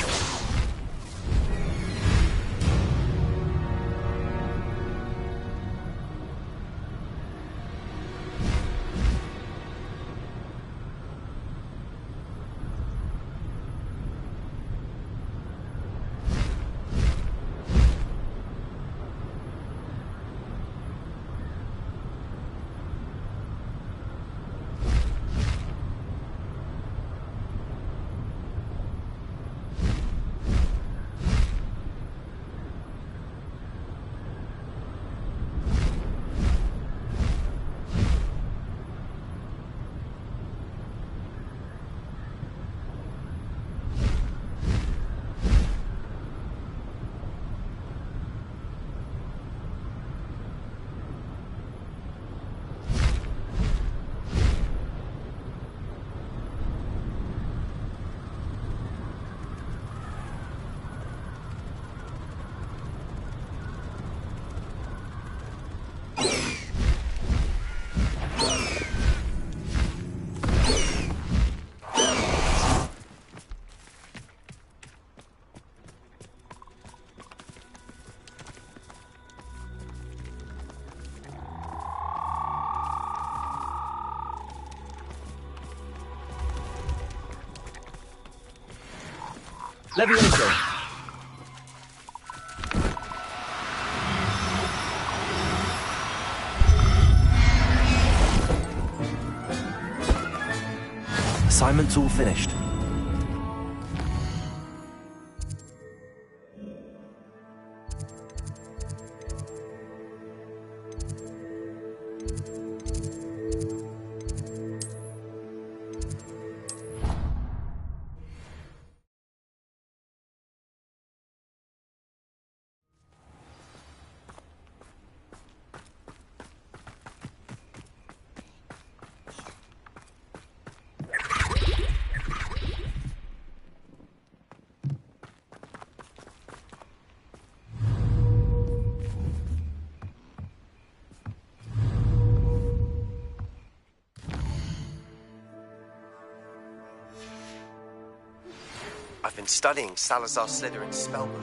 Speaker 19: Leviosa!
Speaker 4: Assignment's all finished.
Speaker 7: I've been studying Salazar Slytherin's spellbook.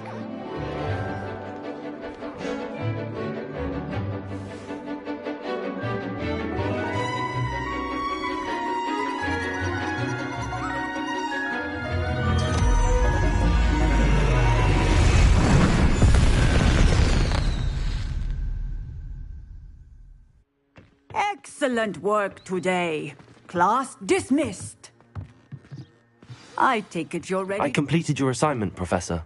Speaker 1: Excellent work today. Class dismissed. I take it you're ready.
Speaker 4: I completed your assignment, Professor.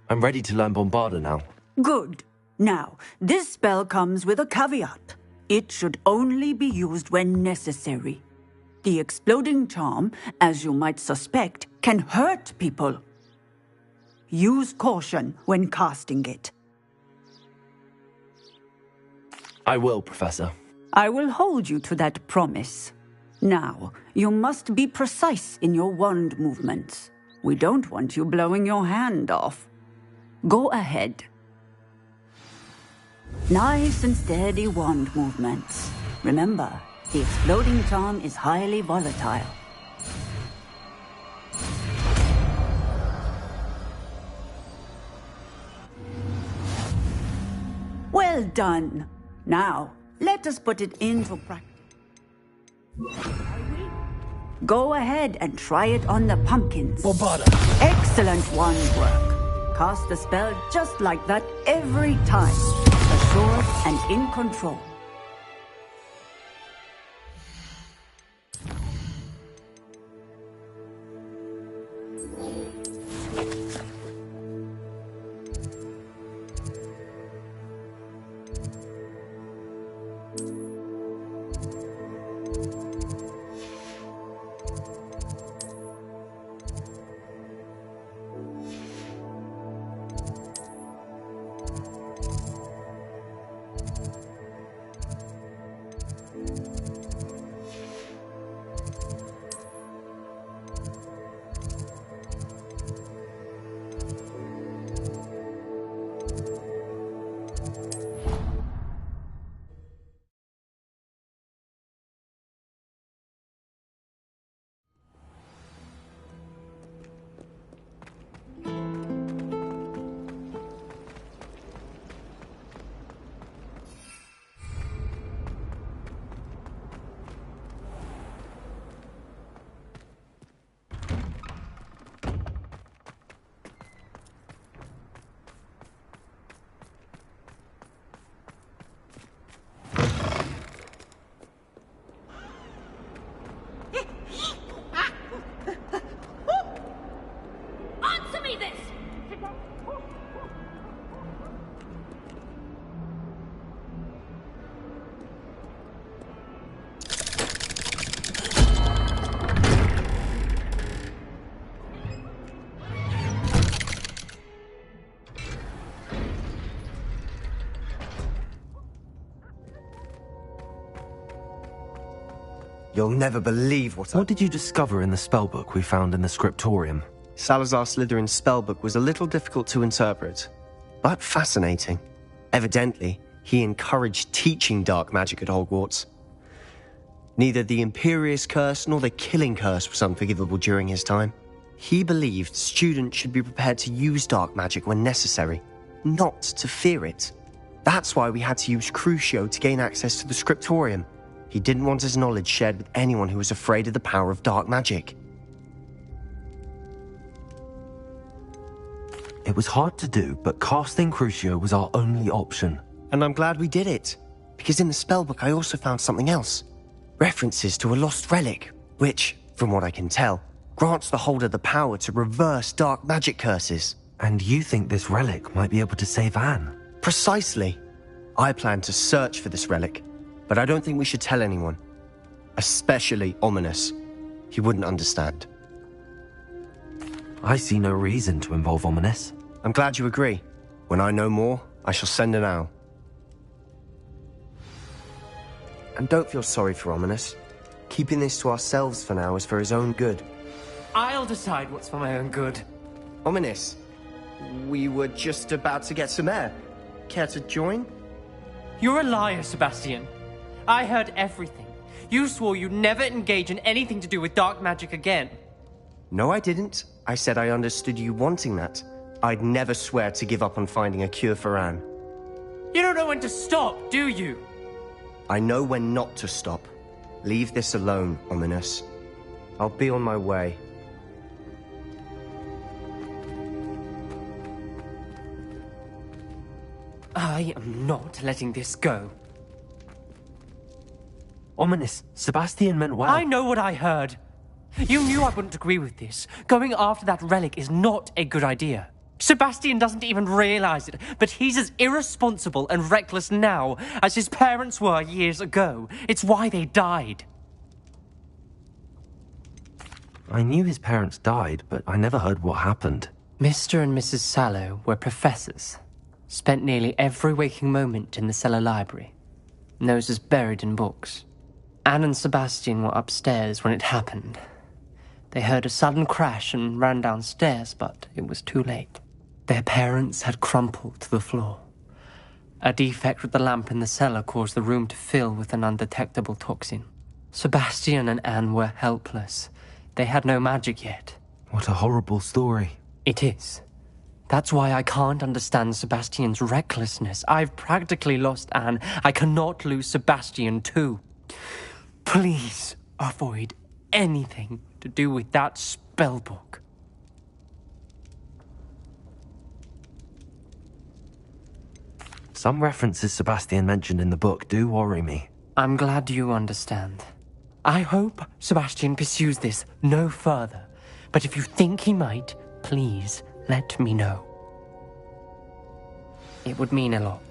Speaker 4: I'm ready to learn Bombarda now.
Speaker 1: Good. Now, this spell comes with a caveat. It should only be used when necessary. The exploding charm, as you might suspect, can hurt people. Use caution when casting it.
Speaker 4: I will, Professor.
Speaker 1: I will hold you to that promise. Now, you must be precise in your wand movements. We don't want you blowing your hand off. Go ahead. Nice and steady wand movements. Remember, the exploding charm is highly volatile. Well done. Now, let us put it into practice. Go ahead and try it on the pumpkins.
Speaker 9: Bombarda.
Speaker 1: Excellent wand work. Cast the spell just like that every time. Assured and in control.
Speaker 13: Answer me this!
Speaker 7: You'll never believe what
Speaker 4: did you discover in the spellbook we found in the scriptorium?
Speaker 7: Salazar Slytherin's spellbook was a little difficult to interpret, but fascinating. Evidently, he encouraged teaching dark magic at Hogwarts. Neither the Imperious Curse nor the Killing Curse was unforgivable during his time. He believed students should be prepared to use dark magic when necessary, not to fear it. That's why we had to use Crucio to gain access to the scriptorium. He didn't want his knowledge shared with anyone who was afraid of the power of dark magic.
Speaker 4: It was hard to do, but casting Crucio was our only option.
Speaker 7: And I'm glad we did it, because in the spellbook I also found something else. References to a lost relic, which, from what I can tell, grants the holder the power to reverse dark magic curses.
Speaker 4: And you think this relic might be able to save Anne?
Speaker 7: Precisely. I plan to search for this relic, but I don't think we should tell anyone. Especially Ominous. He wouldn't understand.
Speaker 4: I see no reason to involve Ominous.
Speaker 7: I'm glad you agree. When I know more, I shall send an owl. And don't feel sorry for Ominous. Keeping this to ourselves for now is for his own good.
Speaker 6: I'll decide what's for my own good.
Speaker 7: Ominous, we were just about to get some air. Care to join?
Speaker 6: You're a liar, Sebastian. I heard everything. You swore you'd never engage in anything to do with dark magic again.
Speaker 7: No, I didn't. I said I understood you wanting that. I'd never swear to give up on finding a cure for Anne.
Speaker 6: You don't know when to stop, do you?
Speaker 7: I know when not to stop. Leave this alone, Ominous. I'll be on my way.
Speaker 6: I am not letting this go.
Speaker 4: Ominous. Sebastian meant well.
Speaker 6: I know what I heard. You knew I wouldn't agree with this. Going after that relic is not a good idea. Sebastian doesn't even realize it, but he's as irresponsible and reckless now as his parents were years ago. It's why they died.
Speaker 4: I knew his parents died, but I never heard what happened.
Speaker 6: Mr. and Mrs. Sallow were professors. Spent nearly every waking moment in the cellar library. Noses buried in books. Anne and Sebastian were upstairs when it happened. They heard a sudden crash and ran downstairs, but it was too late. Their parents had crumpled to the floor. A defect with the lamp in the cellar caused the room to fill with an undetectable toxin. Sebastian and Anne were helpless. They had no magic yet.
Speaker 4: What a horrible story.
Speaker 6: It is. That's why I can't understand Sebastian's recklessness. I've practically lost Anne. I cannot lose Sebastian too. Please avoid anything to do with that spellbook.
Speaker 4: Some references Sebastian mentioned in the book do worry me.
Speaker 6: I'm glad you understand. I hope Sebastian pursues this no further. But if you think he might, please let me know. It would mean a lot.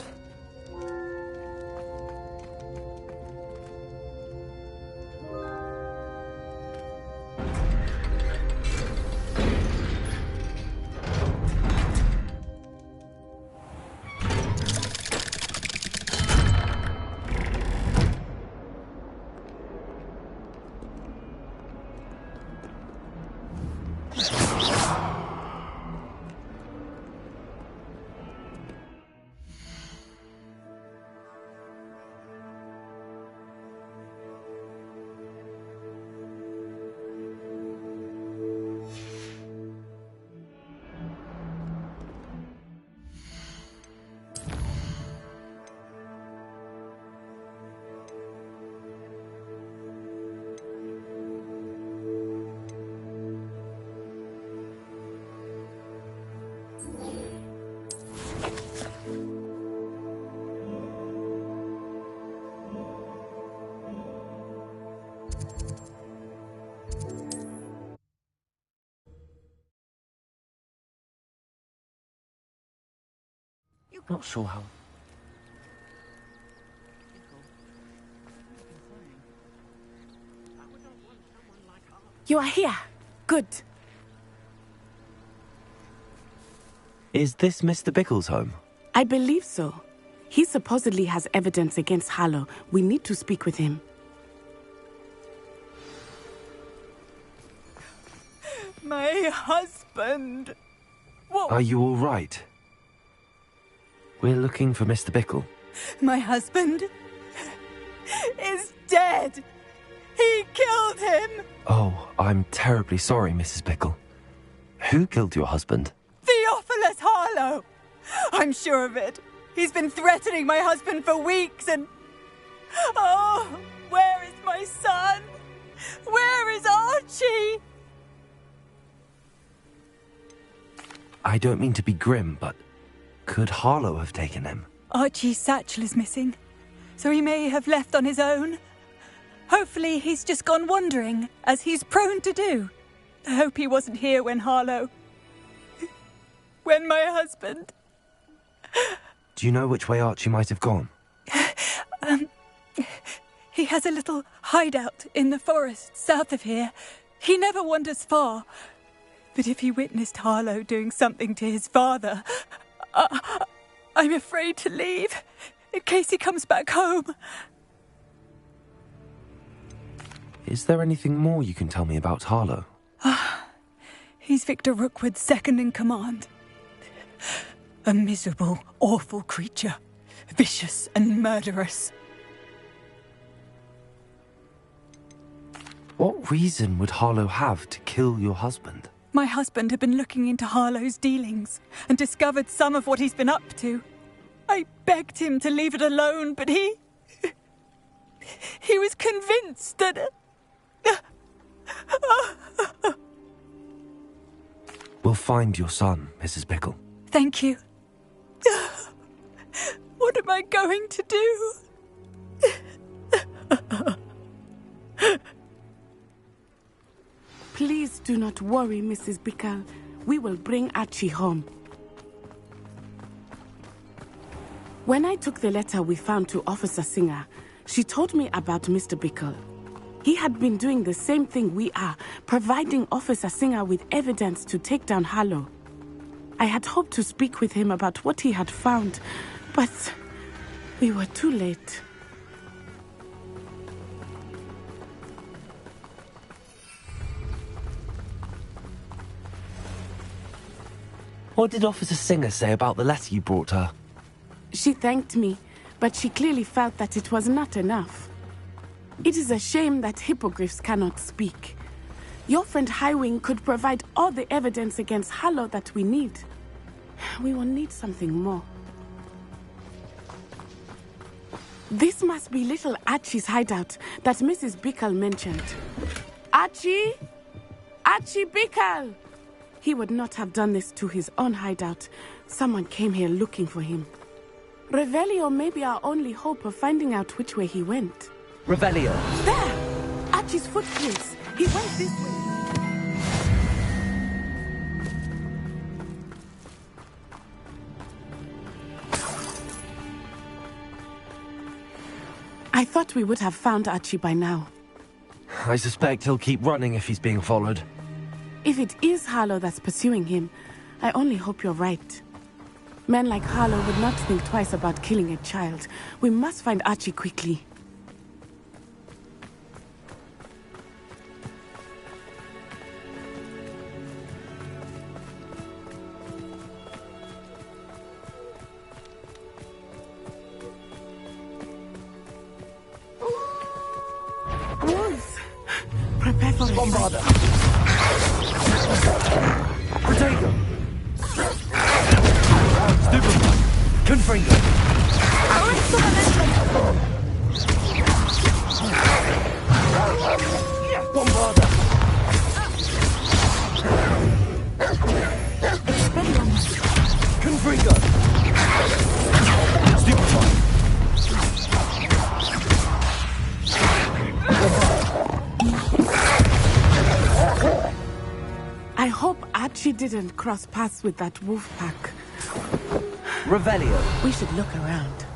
Speaker 4: Not sure how.
Speaker 20: You are here. Good.
Speaker 4: Is this Mr. Bickle's home?
Speaker 20: I believe so. He supposedly has evidence against Harlow. We need to speak with him.
Speaker 1: My husband. What?
Speaker 4: Are you all right? We're looking for Mr. Bickle.
Speaker 1: My husband is dead. He killed him.
Speaker 4: Oh, I'm terribly sorry, Mrs. Bickle. Who killed your husband?
Speaker 1: Theophilus Harlow. I'm sure of it. He's been threatening my husband for weeks and... Oh, where is my son? Where is Archie?
Speaker 4: I don't mean to be grim, but could Harlow have taken him?
Speaker 1: Archie's satchel is missing, so he may have left on his own. Hopefully he's just gone wandering, as he's prone to do. I hope he wasn't here when Harlow... when my husband...
Speaker 4: Do you know which way Archie might have gone?
Speaker 1: He has a little hideout in the forest south of here. He never wanders far. But if he witnessed Harlow doing something to his father, I'm afraid to leave, in case he comes back home.
Speaker 4: Is there anything more you can tell me about Harlow?
Speaker 1: He's Victor Rookwood's second in command. A miserable, awful creature. Vicious and murderous.
Speaker 4: What reason would Harlow have to kill your husband?
Speaker 1: My husband had been looking into Harlow's dealings and discovered some of what he's been up to. I begged him to leave it alone, but he was convinced that...
Speaker 4: We'll find your son, Mrs. Bickle.
Speaker 1: Thank you. What am I going to do?
Speaker 20: Please do not worry, Mrs. Bickle. We will bring Archie home. When I took the letter we found to Officer Singer, she told me about Mr. Bickle. He had been doing the same thing we are, providing Officer Singer with evidence to take down Harlow. I had hoped to speak with him about what he had found, but we were too late.
Speaker 4: What did Officer Singer say about the letter you brought her?
Speaker 20: She thanked me, but she clearly felt that it was not enough. It is a shame that hippogriffs cannot speak. Your friend Highwing could provide all the evidence against Harlow that we need. We will need something more. This must be little Archie's hideout that Mrs. Bickle mentioned. Archie? Archie Bickle! He would not have done this to his own hideout. Someone came here looking for him. Revelio may be our only hope of finding out which way he went.
Speaker 4: Revelio.
Speaker 20: There! Archie's footprints. He went this way. I thought we would have found Archie by now.
Speaker 4: I suspect he'll keep running if he's being followed.
Speaker 20: If it is Harlow that's pursuing him, I only hope you're right. Men like Harlow would not think twice about killing a child. We must find Archie quickly. Wolves! Prepare for it.
Speaker 4: Bombarder! Protego! Stupefy! Confringo! Bombarder! Confringo! Stupefy!
Speaker 20: I hope Archie didn't cross paths with that wolf pack.
Speaker 4: Revelio.
Speaker 20: We should look around.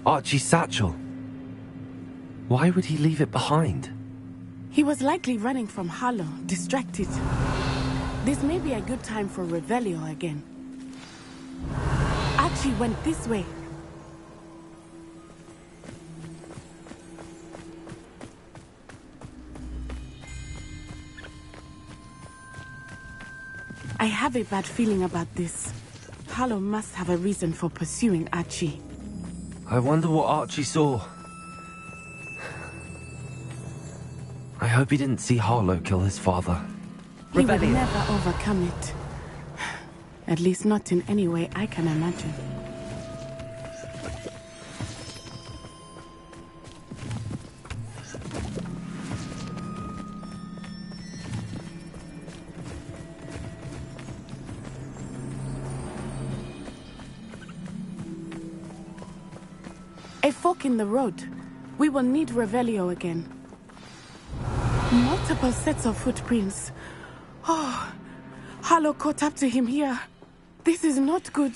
Speaker 4: Archie's satchel. Why would he leave it behind?
Speaker 20: He was likely running from Harlow, distracted. This may be a good time for Revelio again. Archie went this way. I have a bad feeling about this. Harlow must have a reason for pursuing Archie.
Speaker 4: I wonder what Archie saw. I hope he didn't see Harlow kill his father.
Speaker 20: He would never overcome it. At least not in any way I can imagine. A fork in the road. We will need Revelio again. Multiple sets of footprints. Oh, Harlow caught up to him here. This is not good.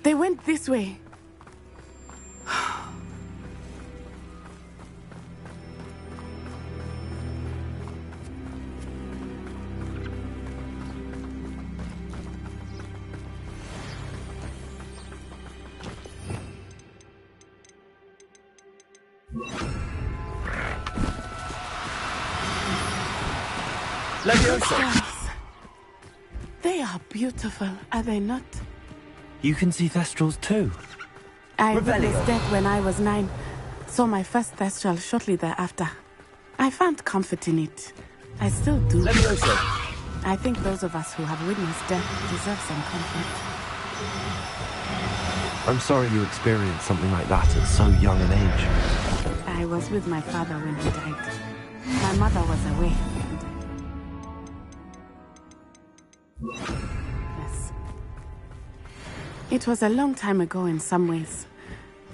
Speaker 20: They went this way.
Speaker 4: Leviosa!
Speaker 20: They are beautiful, are they not?
Speaker 4: You can see Thestrals too.
Speaker 20: I witnessed death when I was 9. Saw my first Thestral shortly thereafter. I found comfort in it. I still do.
Speaker 4: Leviosa!
Speaker 20: I think those of us who have witnessed death deserve some comfort.
Speaker 4: I'm sorry you experienced something like that at so young an age.
Speaker 20: I was with my father when he died. My mother was away. Yes. It was a long time ago in some ways,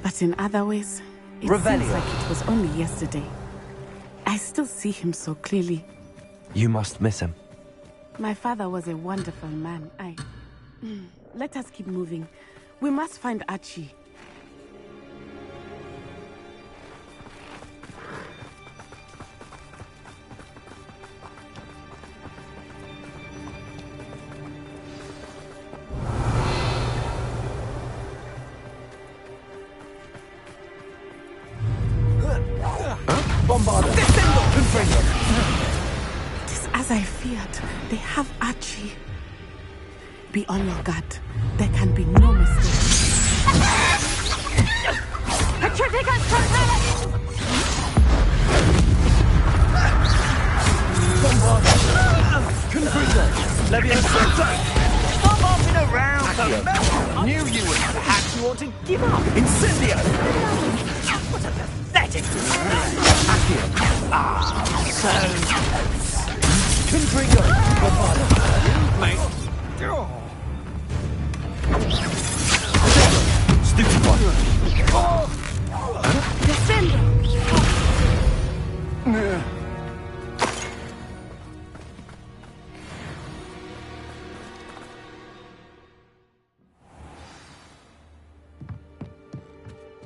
Speaker 20: but in other ways, it
Speaker 4: Revelio.
Speaker 20: seems like it was only yesterday. I still see him so clearly.
Speaker 4: You must miss him.
Speaker 20: My father was a wonderful man. Let us keep moving. We must find Archie.
Speaker 9: Bombarder!
Speaker 20: It is as I feared. They have Archie. Be on your guard. There can be no mistake.
Speaker 13: Petrificus Totalis!
Speaker 9: Confringo! Leviosa!
Speaker 10: Stop hopping around!
Speaker 9: Accio. Knew you would perhaps you want to give up. Incendio!
Speaker 10: What a pathetic
Speaker 9: Accio. So Confringo! Bombarder! Mate. Stupid one.
Speaker 20: Defender!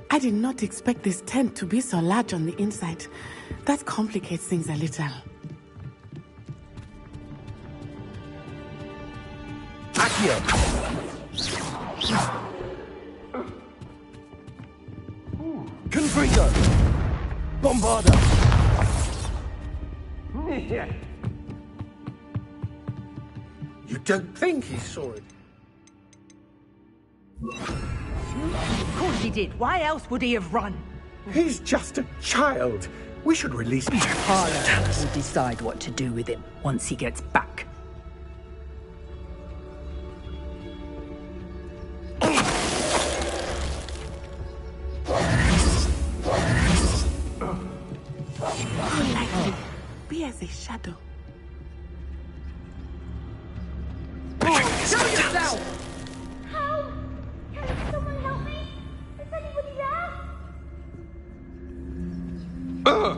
Speaker 20: I did not expect this tent to be so large on the inside. That complicates things a little.
Speaker 9: Accio. Confringo! Bombarder!
Speaker 3: You don't think he saw it?
Speaker 21: Of course he did. Why else would he have run?
Speaker 3: He's just a child. We should release him.
Speaker 21: Parliament will decide what to do with him once he gets back.
Speaker 20: Unlikely. Be as a shadow.
Speaker 13: Show yourself! Help! Can someone help me? Is anybody there? Help!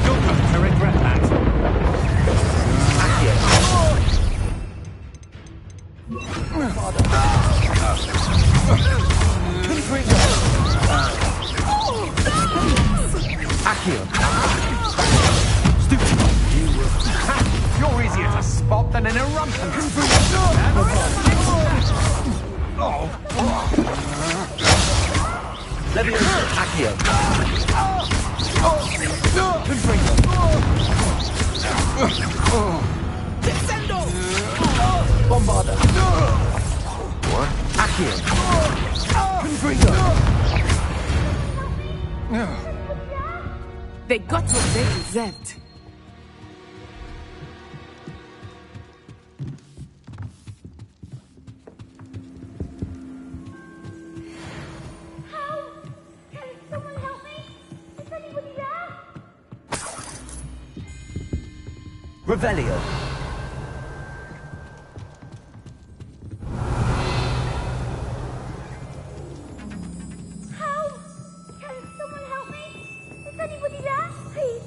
Speaker 19: You're going to regret that.
Speaker 9: Accio.
Speaker 19: You're easier to spot than an eruption.
Speaker 9: Leviosa. Accio.
Speaker 13: Descendo!
Speaker 9: Bombarder. What? Accio. Confringo.
Speaker 20: They got what they deserved.
Speaker 13: Can someone help me? Is anybody there?
Speaker 4: Revelio.
Speaker 13: Help! Can someone help me? Is anybody there? Please,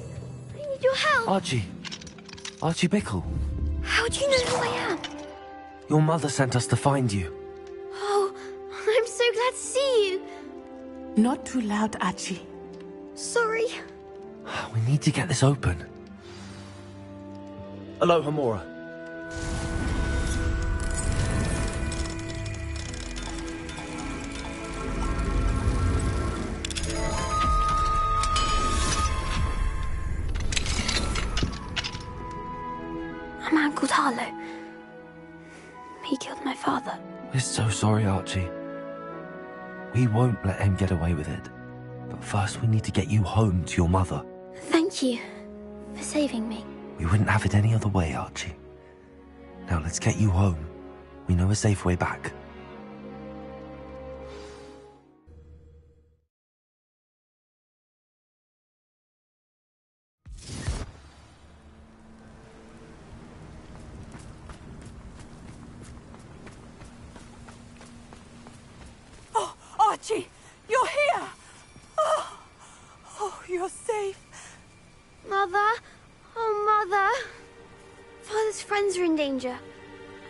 Speaker 13: I need your help.
Speaker 4: Archie. Archie Bickle.
Speaker 13: How do you know who I am?
Speaker 4: Your mother sent us to find you.
Speaker 13: Oh, I'm so glad to see you.
Speaker 20: Not too loud, Archie.
Speaker 13: Sorry.
Speaker 4: We need to get this open. Aloha Mora.
Speaker 13: A man called Harlow. He killed my father.
Speaker 4: We're so sorry, Archie. We won't let him get away with it. But first we need to get you home to your mother.
Speaker 13: Thank you for saving me.
Speaker 4: We wouldn't have it any other way, Archie. Now let's get you home. We know a safe way back.
Speaker 2: Father! Father's friends are in danger.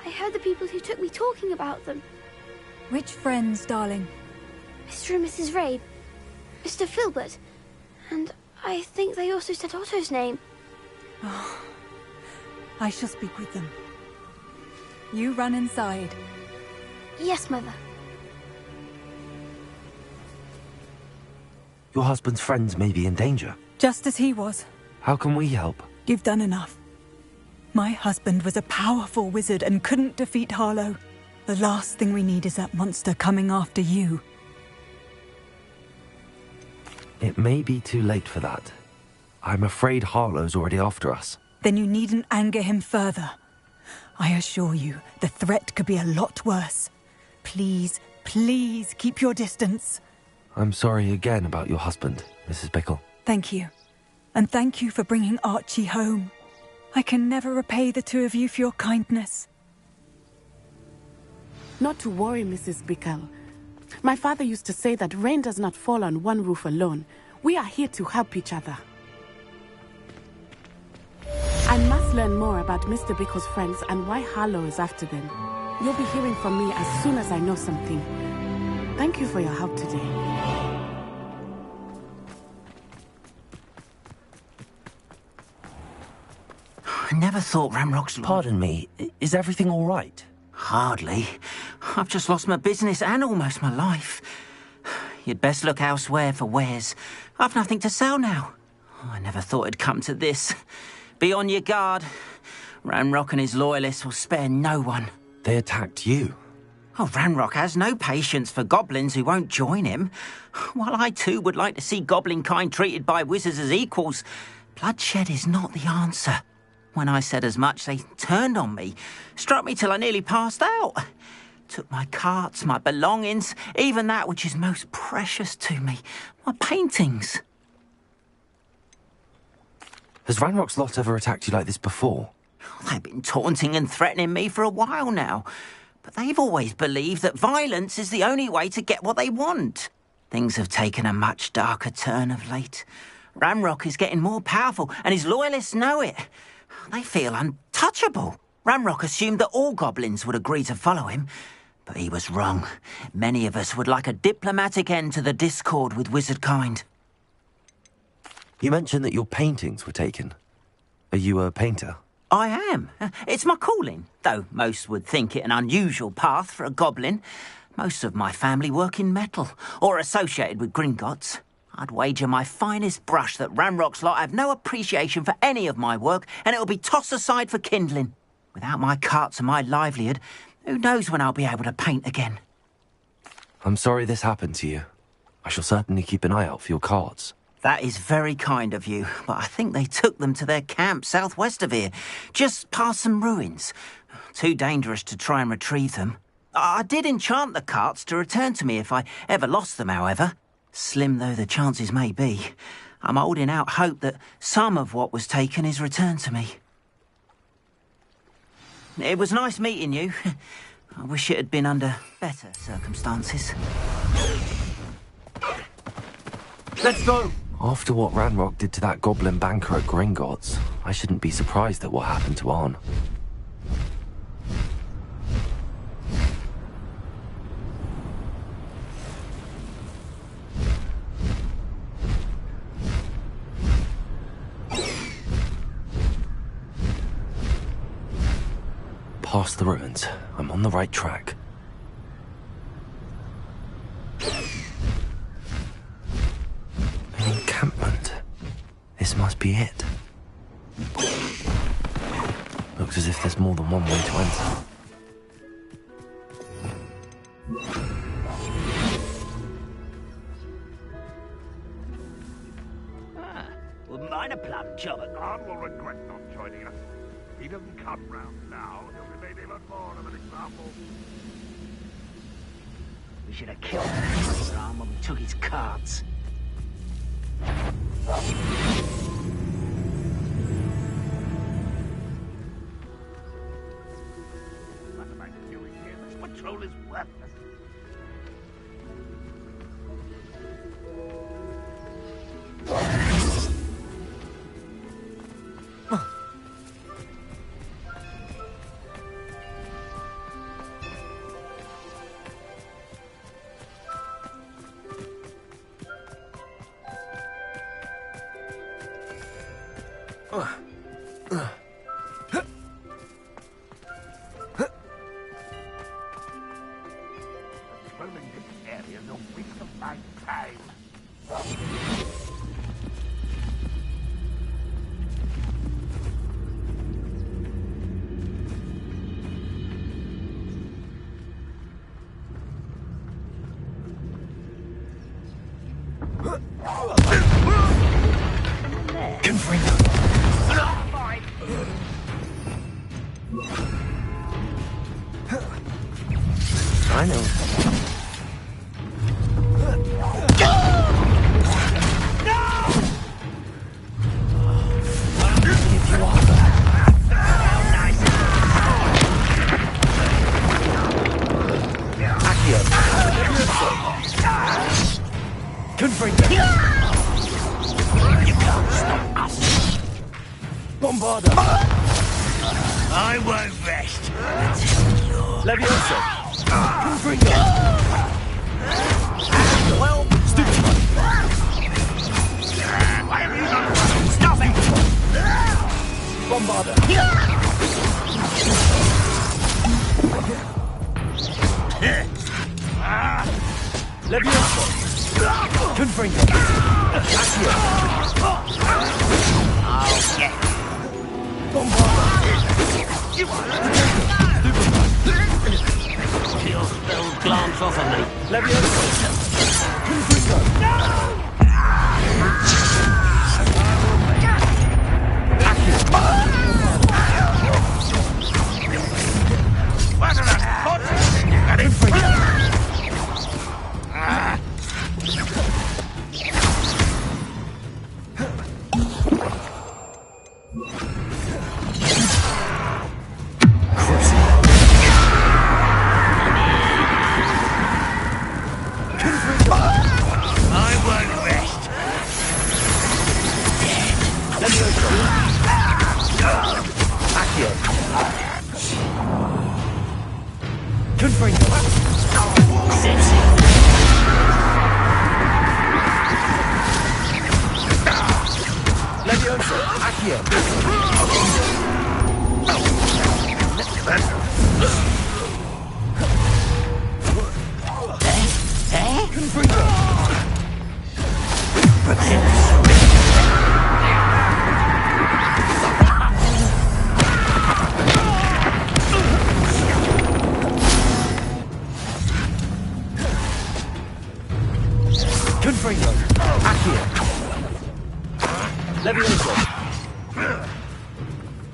Speaker 2: I heard the people who took me talking about them.
Speaker 22: Which friends, darling?
Speaker 2: Mr. and Mrs. Rabe, Mr. Filbert, and I think they also said Otto's name.
Speaker 22: Oh, I shall speak with them. You run inside.
Speaker 2: Yes, Mother.
Speaker 4: Your husband's friends may be in danger.
Speaker 22: Just as he was.
Speaker 4: How can we help?
Speaker 22: You've done enough. My husband was a powerful wizard and couldn't defeat Harlow. The last thing we need is that monster coming after you.
Speaker 4: It may be too late for that. I'm afraid Harlow's already after us.
Speaker 22: Then you needn't anger him further. I assure you, the threat could be a lot worse. Please, please keep your distance.
Speaker 4: I'm sorry again about your husband, Mrs. Bickle.
Speaker 22: Thank you. And thank you for bringing Archie home. I can never repay the two of you for your kindness.
Speaker 20: Not to worry, Mrs. Bickle. My father used to say that rain does not fall on one roof alone. We are here to help each other. I must learn more about Mr. Bickle's friends and why Harlow is after them. You'll be hearing from me as soon as I know something. Thank you for your help today.
Speaker 10: I never thought Ramrock's...
Speaker 4: Pardon me, is everything all right?
Speaker 10: Hardly. I've just lost my business and almost my life. You'd best look elsewhere for wares. I've nothing to sell now. I never thought it'd come to this. Be on your guard. Ranrock and his loyalists will spare no one.
Speaker 4: They attacked you?
Speaker 10: Oh, Ranrock has no patience for goblins who won't join him. While I too would like to see goblin kind treated by wizards as equals, bloodshed is not the answer. When I said as much, they turned on me, struck me till I nearly passed out. Took my carts, my belongings, even that which is most precious to me, my paintings.
Speaker 4: Has Ranrock's lot ever attacked you like this before?
Speaker 10: They've been taunting and threatening me for a while now, but they've always believed that violence is the only way to get what they want. Things have taken a much darker turn of late. Ranrock is getting more powerful, and his loyalists know it. They feel untouchable. Ranrock assumed that all goblins would agree to follow him, but he was wrong. Many of us would like a diplomatic end to the discord with wizard kind.
Speaker 4: You mentioned that your paintings were taken. Are you a painter?
Speaker 10: I am. It's my calling, though most would think it an unusual path for a goblin. Most of my family work in metal, or associated with Gringotts. I'd wager my finest brush that Ranrock's lot have no appreciation for any of my work, and it'll be tossed aside for kindling. Without my carts and my livelihood, who knows when I'll be able to paint again?
Speaker 4: I'm sorry this happened to you. I shall certainly keep an eye out for your carts.
Speaker 10: That is very kind of you, but I think they took them to their camp southwest of here, just past some ruins. Too dangerous to try and retrieve them. I did enchant the carts to return to me if I ever lost them, however. Slim though the chances may be, I'm holding out hope that some of what was taken is returned to me. It was nice meeting you. I wish it had been under better circumstances.
Speaker 4: Let's go! After what Ranrock did to that goblin banker at Gringotts, I shouldn't be surprised at what happened to Arn. Past the ruins. I'm on the right track. An encampment. This must be it. Looks as if there's more than one way to enter.
Speaker 10: Wouldn't mind a plum job.
Speaker 12: Arn will regret not joining us. If he doesn't come round now, he'll be made even more of an example.
Speaker 10: We should have killed him Arn when we took his cards.
Speaker 12: This patrol is worthless. Roaming this area is a waste of my time.
Speaker 4: I know.
Speaker 12: Bombarda! I won't rest.
Speaker 4: Leviosa!
Speaker 12: Confringo! Well, stupid! Why have you done? Stop it!
Speaker 4: Bombarda! Leviosa! Confringo! Accio!
Speaker 12: I'll get
Speaker 4: Bombarda!
Speaker 12: Your spell glance off of me.
Speaker 4: Leviosa! Confringo! Accio!
Speaker 12: What an unfortunate! Got him for you!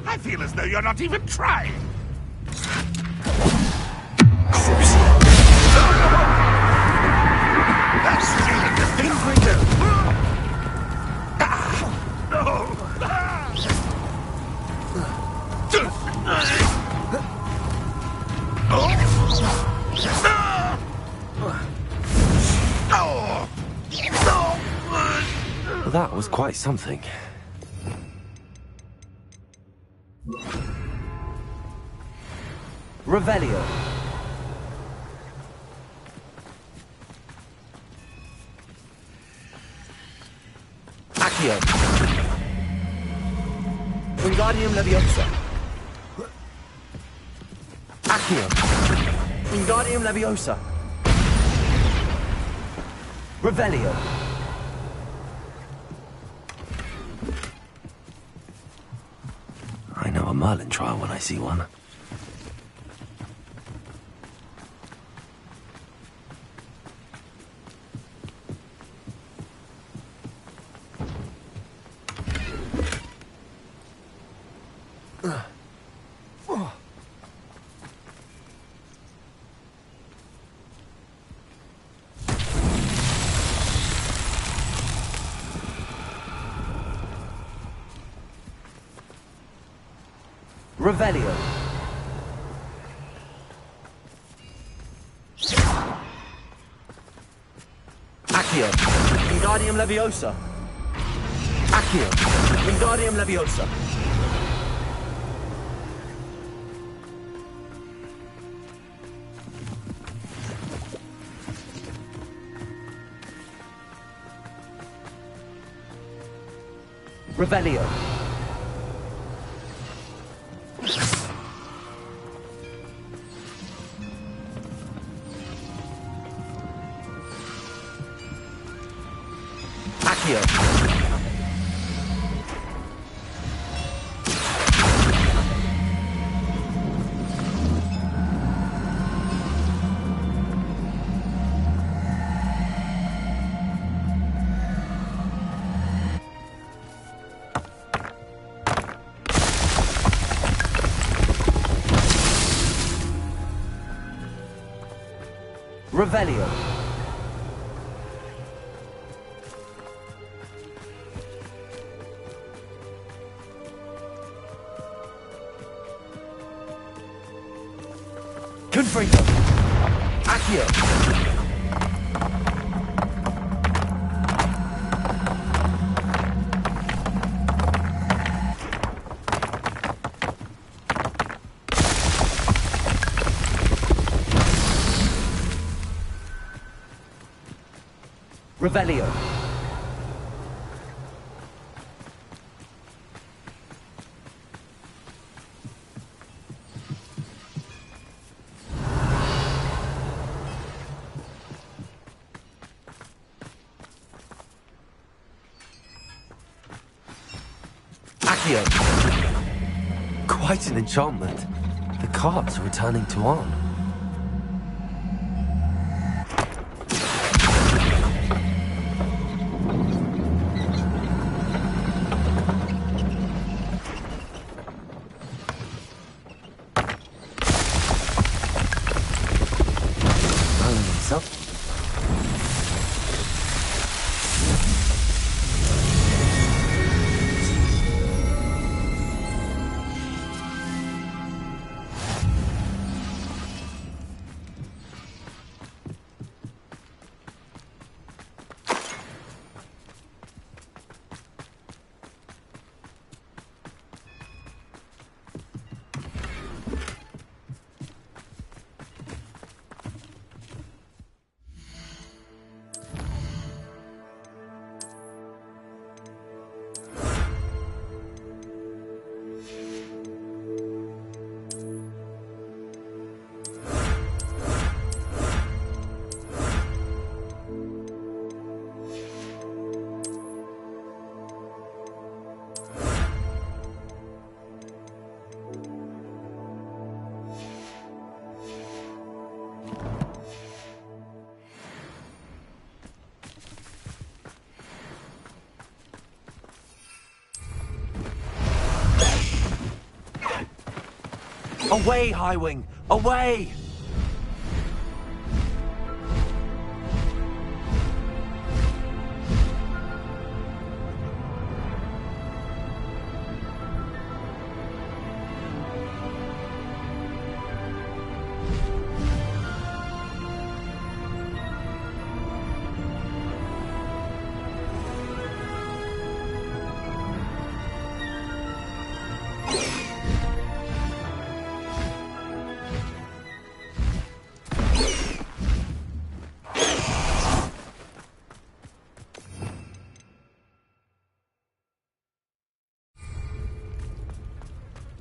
Speaker 12: I feel as though you're not even trying. That student has been
Speaker 4: That was quite something. Revelio. Accio. Wingardium Leviosa. Accio. Wingardium Leviosa. Revelio. I know a Merlin trial when I see one. Revelio. Accio. Wingardium Leviosa. Accio. Wingardium Leviosa. Revelio. Accio! Revelio. Confringo. Accio. Revelio. Accio. Quite an enchantment. The carts are returning to Arn. Away, Highwing! Away!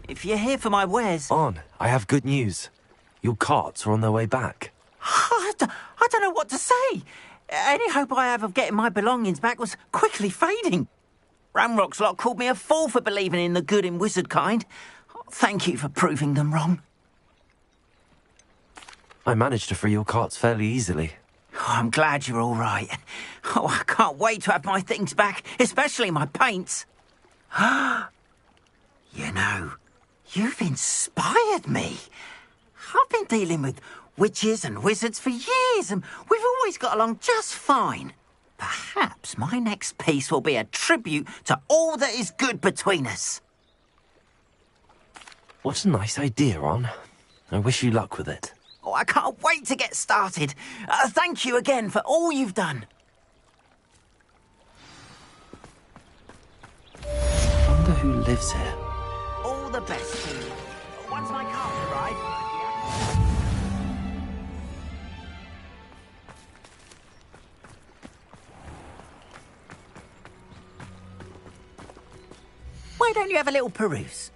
Speaker 10: If you're here for my wares...
Speaker 4: On, I have good news. Your carts are on their way back.
Speaker 10: I don't know what to say. Any hope I have of getting my belongings back was quickly fading. Ranrock's lot called me a fool for believing in the good in wizard kind. Thank you for proving them wrong.
Speaker 4: I managed to free your carts fairly easily.
Speaker 10: Oh, I'm glad you're all right. Oh, I can't wait to have my things back, especially my paints. You know, you've inspired me. I've been dealing with witches and wizards for years, and we've always got along just fine. Perhaps my next piece will be a tribute to all that is good between us.
Speaker 4: What a nice idea, Ron. I wish you luck with it.
Speaker 10: Oh, I can't wait to get started. Thank you again for all you've done.
Speaker 4: I wonder who lives here.
Speaker 10: All the best to you. Once my cart arrives... Why don't you have a little peruse?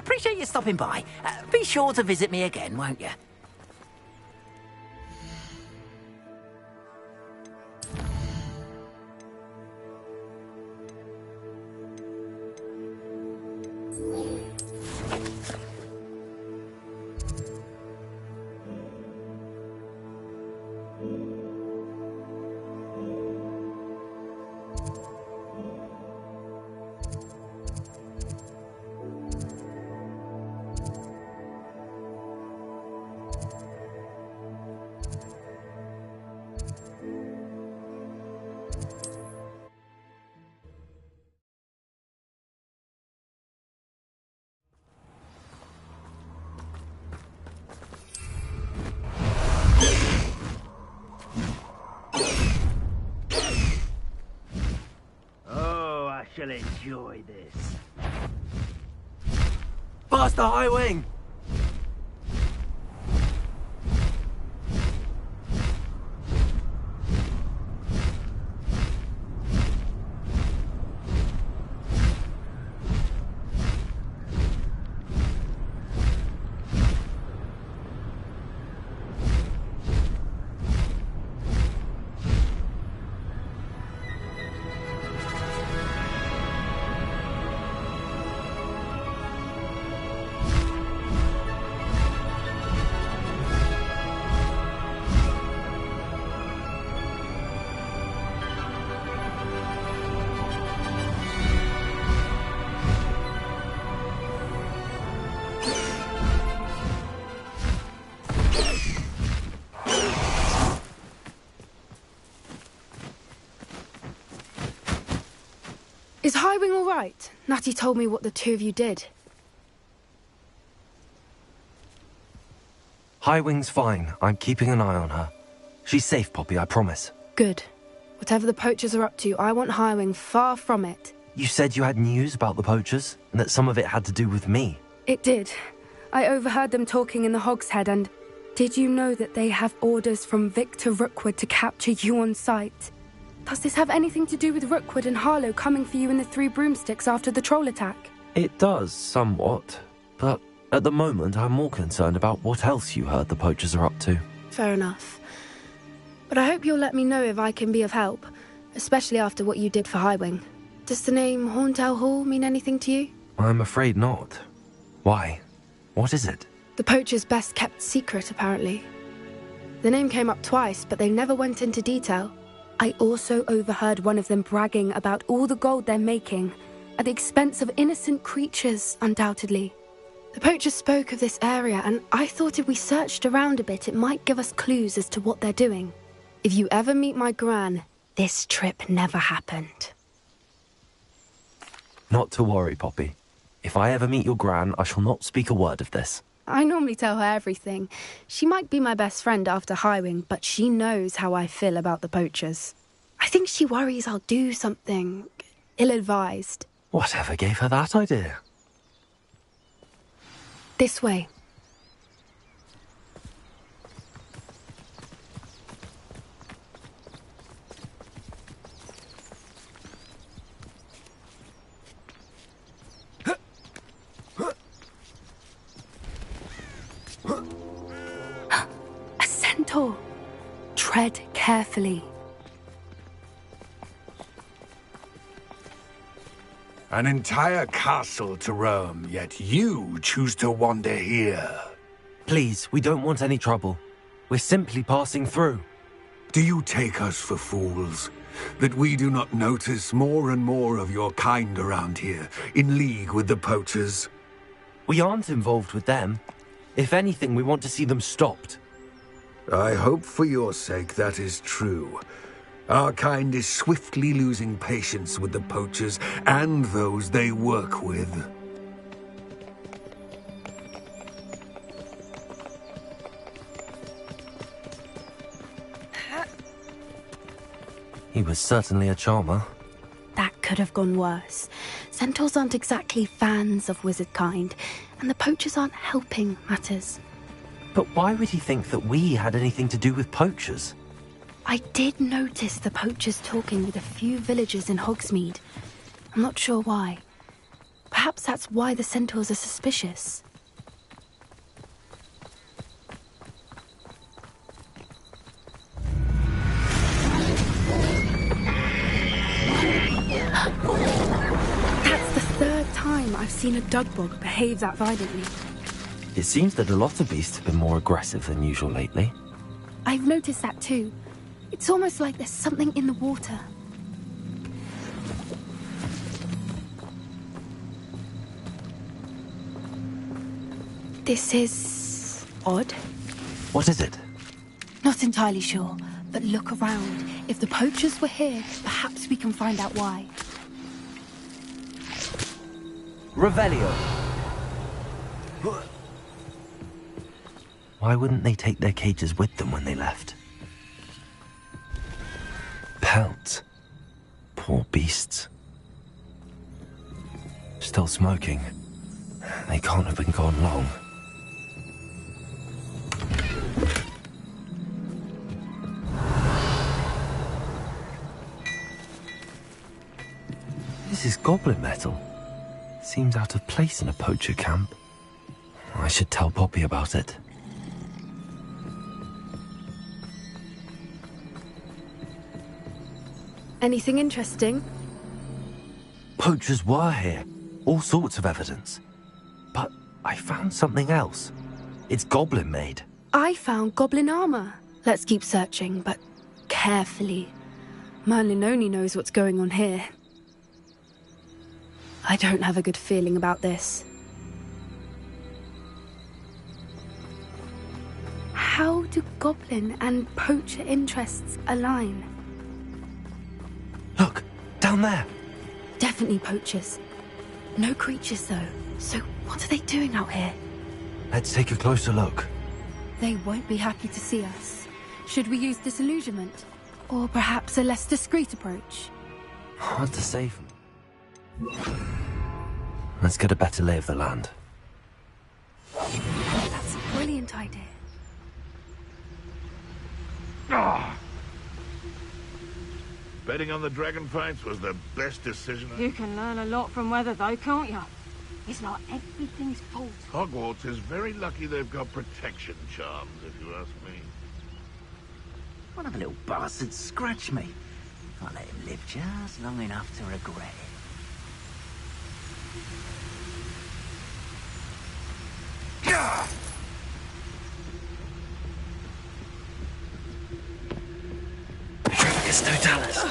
Speaker 10: appreciate you stopping by. Be sure to visit me again, won't you?
Speaker 5: Shall enjoy this.
Speaker 4: Faster, High Wing!
Speaker 8: Is Highwing all right? Natty told me what the two of you did.
Speaker 4: High Wing's fine. I'm keeping an eye on her. She's safe, Poppy, I promise.
Speaker 8: Good. Whatever the poachers are up to, I want Highwing far from it.
Speaker 4: You said you had news about the poachers, and that some of it had to do with me.
Speaker 8: It did. I overheard them talking in the Hogshead, and did you know that they have orders from Victor Rookwood to capture you on sight? Does this have anything to do with Rookwood and Harlow coming for you in the Three Broomsticks after the troll attack?
Speaker 4: It does, somewhat. But at the moment, I'm more concerned about what else you heard the poachers are up to.
Speaker 8: Fair enough. But I hope you'll let me know if I can be of help, especially after what you did for Highwing. Does the name Horndale Hall mean anything to you?
Speaker 4: I'm afraid not. Why? What is it?
Speaker 8: The poachers' best kept secret, apparently. The name came up twice, but they never went into detail. I also overheard one of them bragging about all the gold they're making, at the expense of innocent creatures, undoubtedly. The poachers spoke of this area, and I thought if we searched around a bit, it might give us clues as to what they're doing. If you ever meet my gran, this trip never happened.
Speaker 4: Not to worry, Poppy. If I ever meet your gran, I shall not speak a word of this.
Speaker 8: I normally tell her everything. She might be my best friend after Highwing, but she knows how I feel about the poachers. I think she worries I'll do something ill-advised.
Speaker 4: Whatever gave her that idea?
Speaker 8: This way. A centaur. Tread carefully.
Speaker 9: An entire castle to roam, yet you choose to wander here.
Speaker 4: Please, we don't want any trouble. We're simply passing through.
Speaker 9: Do you take us for fools? That we do not notice more and more of your kind around here, in league with the poachers?
Speaker 4: We aren't involved with them. If anything, we want to see them stopped.
Speaker 9: I hope for your sake that is true. Our kind is swiftly losing patience with the poachers and those they work with.
Speaker 4: He was certainly a charmer.
Speaker 8: That could have gone worse. Centaurs aren't exactly fans of wizard kind, and the poachers aren't helping matters.
Speaker 4: But why would he think that we had anything to do with poachers?
Speaker 8: I did notice the poachers talking with a few villagers in Hogsmeade. I'm not sure why. Perhaps Perhaps that's why the centaurs are suspicious. That's the third time I've seen a dugbog behave that violently.
Speaker 4: It seems that a lot of beasts have been more aggressive than usual lately.
Speaker 8: I've noticed that too. It's almost like there's something in the water. This is odd.
Speaker 4: What is it?
Speaker 8: Not entirely sure, but look around. If the poachers were here, perhaps we can find out why.
Speaker 4: Revelio. Why wouldn't they take their cages with them when they left? Pelt. Poor beasts. Still smoking. They can't have been gone long. This is goblin metal. Seems out of place in a poacher camp. I should tell Poppy about it.
Speaker 8: Anything interesting?
Speaker 4: Poachers were here. All sorts of evidence. But I found something else. It's goblin made.
Speaker 8: I found goblin armor. Let's keep searching, but carefully. Merlin only knows what's going on here. I don't have a good feeling about this. How do goblin and poacher interests align?
Speaker 4: Look, down there.
Speaker 8: Definitely poachers. No creatures, though. So what are they doing out here?
Speaker 4: Let's take a closer look.
Speaker 8: They won't be happy to see us. Should we use disillusionment? Or perhaps a less discreet approach?
Speaker 4: Hard to say. Let's get a better lay of the land.
Speaker 8: That's a brilliant idea.
Speaker 12: Betting on the dragon fights was the best decision
Speaker 13: You can learn a lot from weather, though, can't you? It's like everything's fault.
Speaker 12: Hogwarts is very lucky they've got protection charms, if you ask me.
Speaker 10: One of the little bastards scratched me. I'll let him live just long enough to regret it.
Speaker 4: It's Totalis.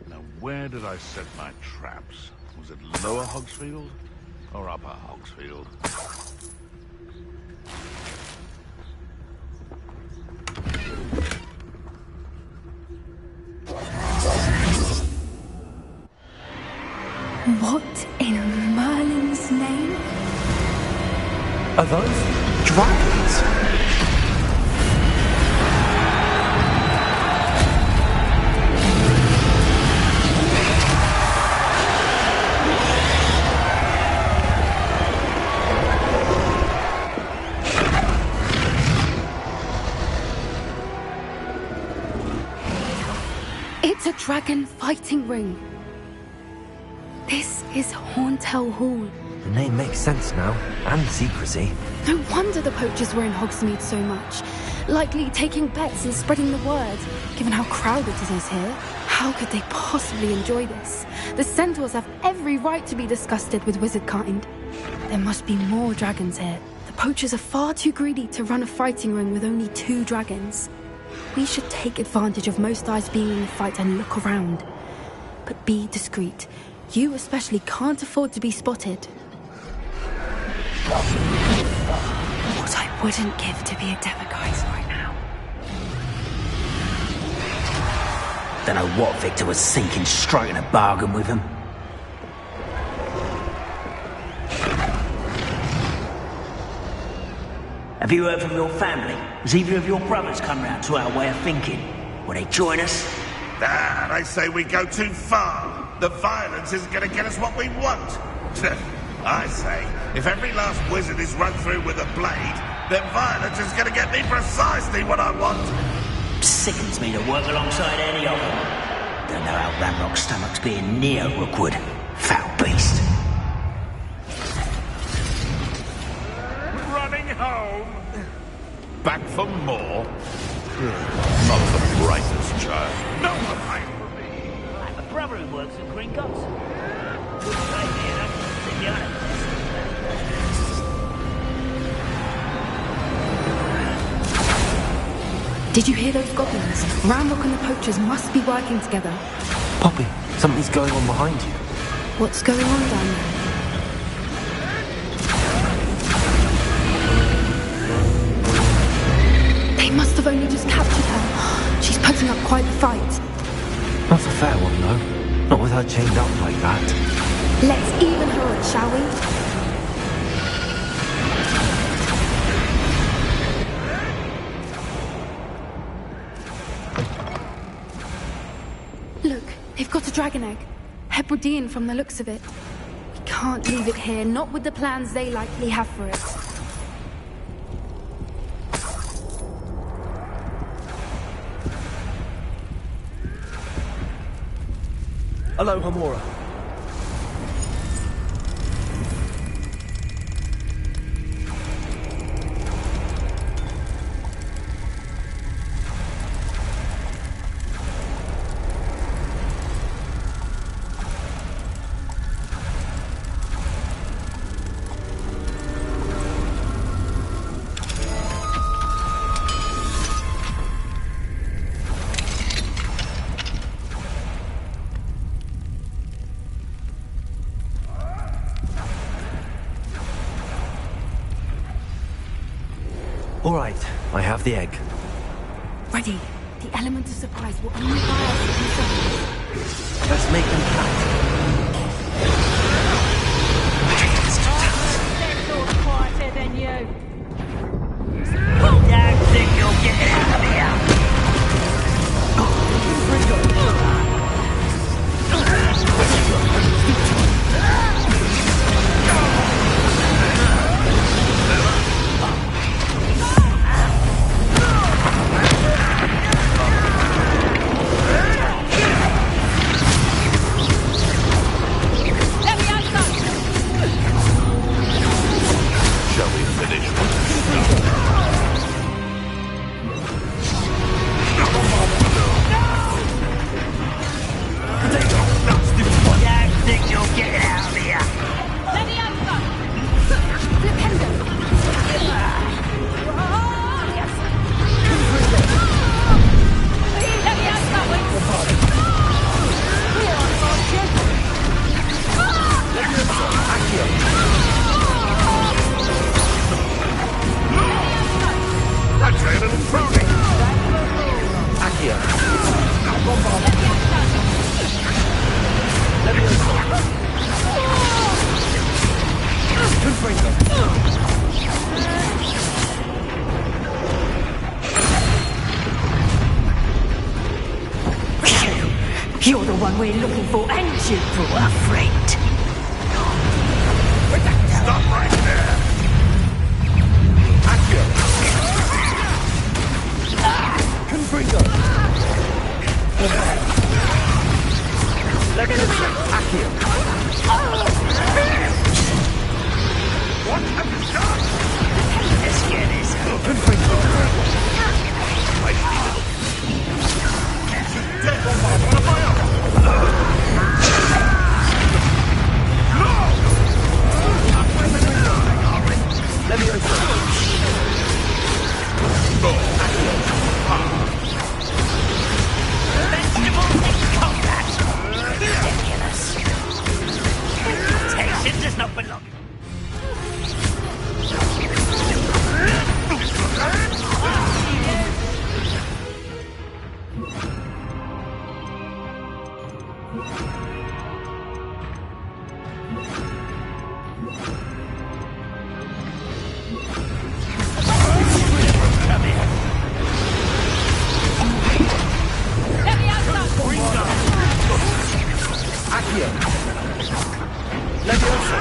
Speaker 12: Now, where did I set my traps? Was it Lower Hogsfield or Upper Hogsfield?
Speaker 8: What in Merlin's name?
Speaker 4: Are those dragons?
Speaker 8: It's a dragon fighting ring. This is Hauntel Hall.
Speaker 4: The name makes sense now, and secrecy.
Speaker 8: No wonder the poachers were in Hogsmeade so much. Likely taking bets and spreading the word, given how crowded it is here. How could they possibly enjoy this? The centaurs have every right to be disgusted with wizard kind. There must be more dragons here. The poachers are far too greedy to run a fighting ring with only 2 dragons. We should take advantage of most eyes being in the fight and look around. But be discreet. You especially can't afford to be spotted. What I wouldn't give to be a Demogorgon right now.
Speaker 10: Don't know what Victor was thinking, striking a bargain with him. Have you heard from your family? Has either of your brothers come round to our way of thinking? Will they join us?
Speaker 12: Ah, they say we go too far. The violence isn't going to get us what we want. I say, if every last wizard is run through with a blade, then violence is going to get me precisely what I want.
Speaker 10: Sickens me to work alongside any of them. Don't know how
Speaker 5: Ranrock's stomach's being near Rookwood. Foul beast.
Speaker 12: Running home? Back for more? Not the brightest child. No one hide from me.
Speaker 5: Like my brother who works at Green Gods. Wouldn't pay me enough to be honest.
Speaker 8: Did you hear those goblins? Ranrock and the poachers must be working together.
Speaker 4: Poppy, something's going on behind you.
Speaker 8: What's going on down there? They must have only just captured her. She's putting up quite the fight.
Speaker 4: Not a fair one, though. Not with her chained up like that.
Speaker 8: Let's even her up, shall we? Look, they've got a dragon egg. Hebridean from the looks of it. We can't leave it here, not with the plans they likely have for it.
Speaker 6: Hello, Hamura.
Speaker 4: All right, I have the egg.
Speaker 8: Ready. The element of surprise will only buy us a few seconds.
Speaker 4: Let's make them count.
Speaker 13: Quieter than you.
Speaker 5: Don't think you'll get out of here.
Speaker 12: Shall we finish what we started?
Speaker 5: Don't think you'll get out of here.
Speaker 12: That's a little pruning.
Speaker 4: Accio.
Speaker 18: You're the one we're looking for, and you brought a friend.
Speaker 12: Stop right there.
Speaker 4: Confringo. Accio.
Speaker 12: What have you done?
Speaker 5: Let's get this over.
Speaker 4: Confringo.
Speaker 12: Feisty little. Dead one of my own.
Speaker 4: Leviosa.
Speaker 5: Vegetables in combat. Ridiculous. Temptation does not belong.
Speaker 4: Accio. Leviosa.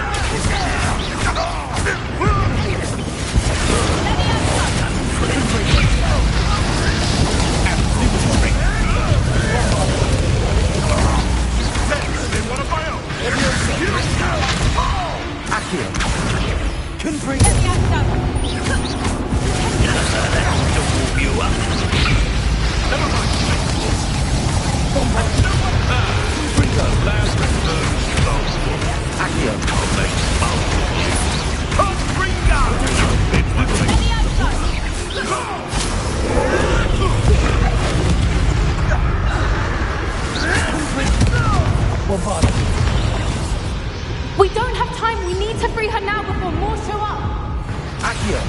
Speaker 8: to free her now before more show up!
Speaker 4: Accio!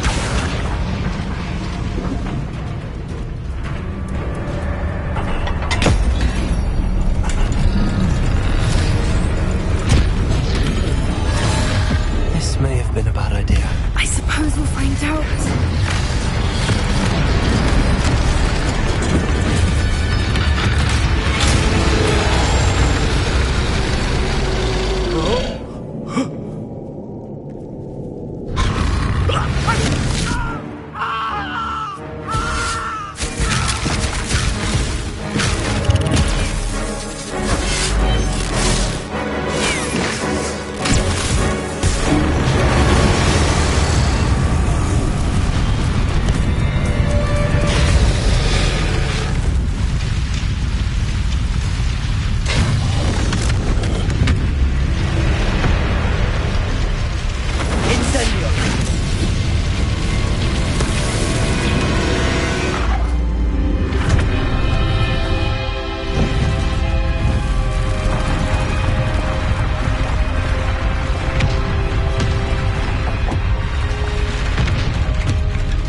Speaker 4: This may have been a bad idea.
Speaker 8: I suppose we'll find out.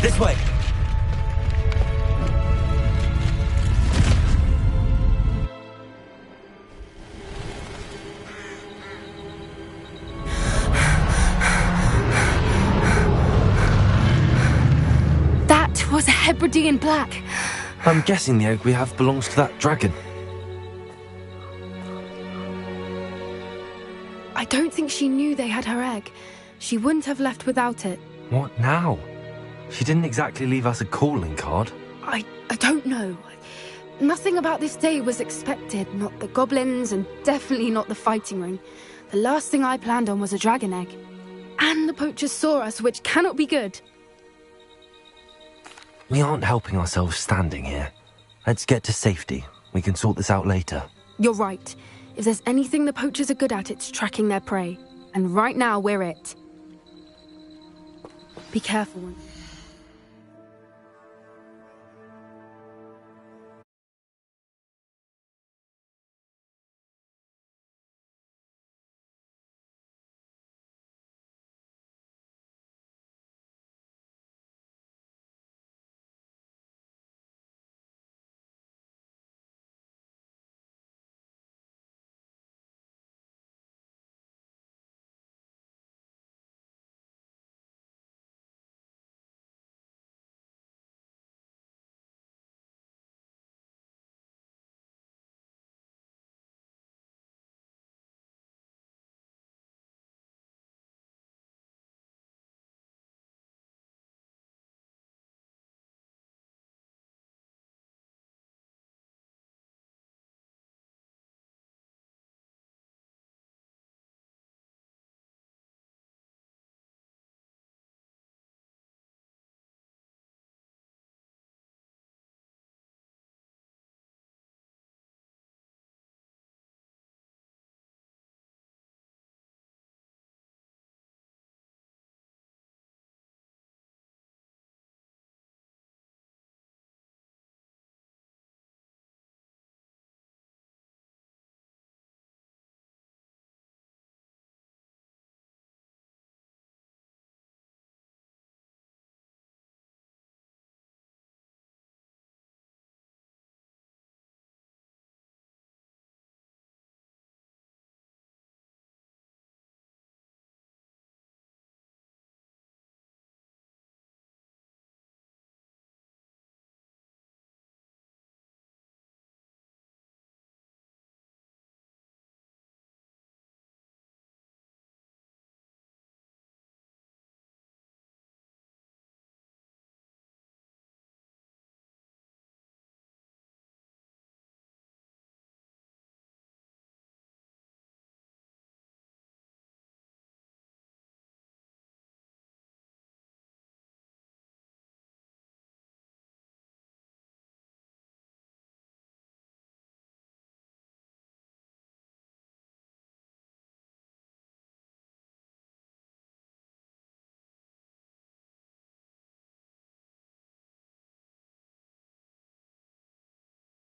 Speaker 4: This way!
Speaker 8: That was a Hebridean black.
Speaker 4: I'm guessing the egg we have belongs to that dragon.
Speaker 8: I don't think she knew they had her egg. She wouldn't have left without it.
Speaker 4: What now? She didn't exactly leave us a calling card.
Speaker 8: I don't know. Nothing about this day was expected. Not the goblins, and definitely not the fighting ring. The last thing I planned on was a dragon egg. And the poachers saw us, which cannot be good.
Speaker 4: We aren't helping ourselves standing here. Let's get to safety. We can sort this out later.
Speaker 8: You're right. If there's anything the poachers are good at, it's tracking their prey. And right now, we're it. Be careful.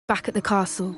Speaker 8: Back at the castle,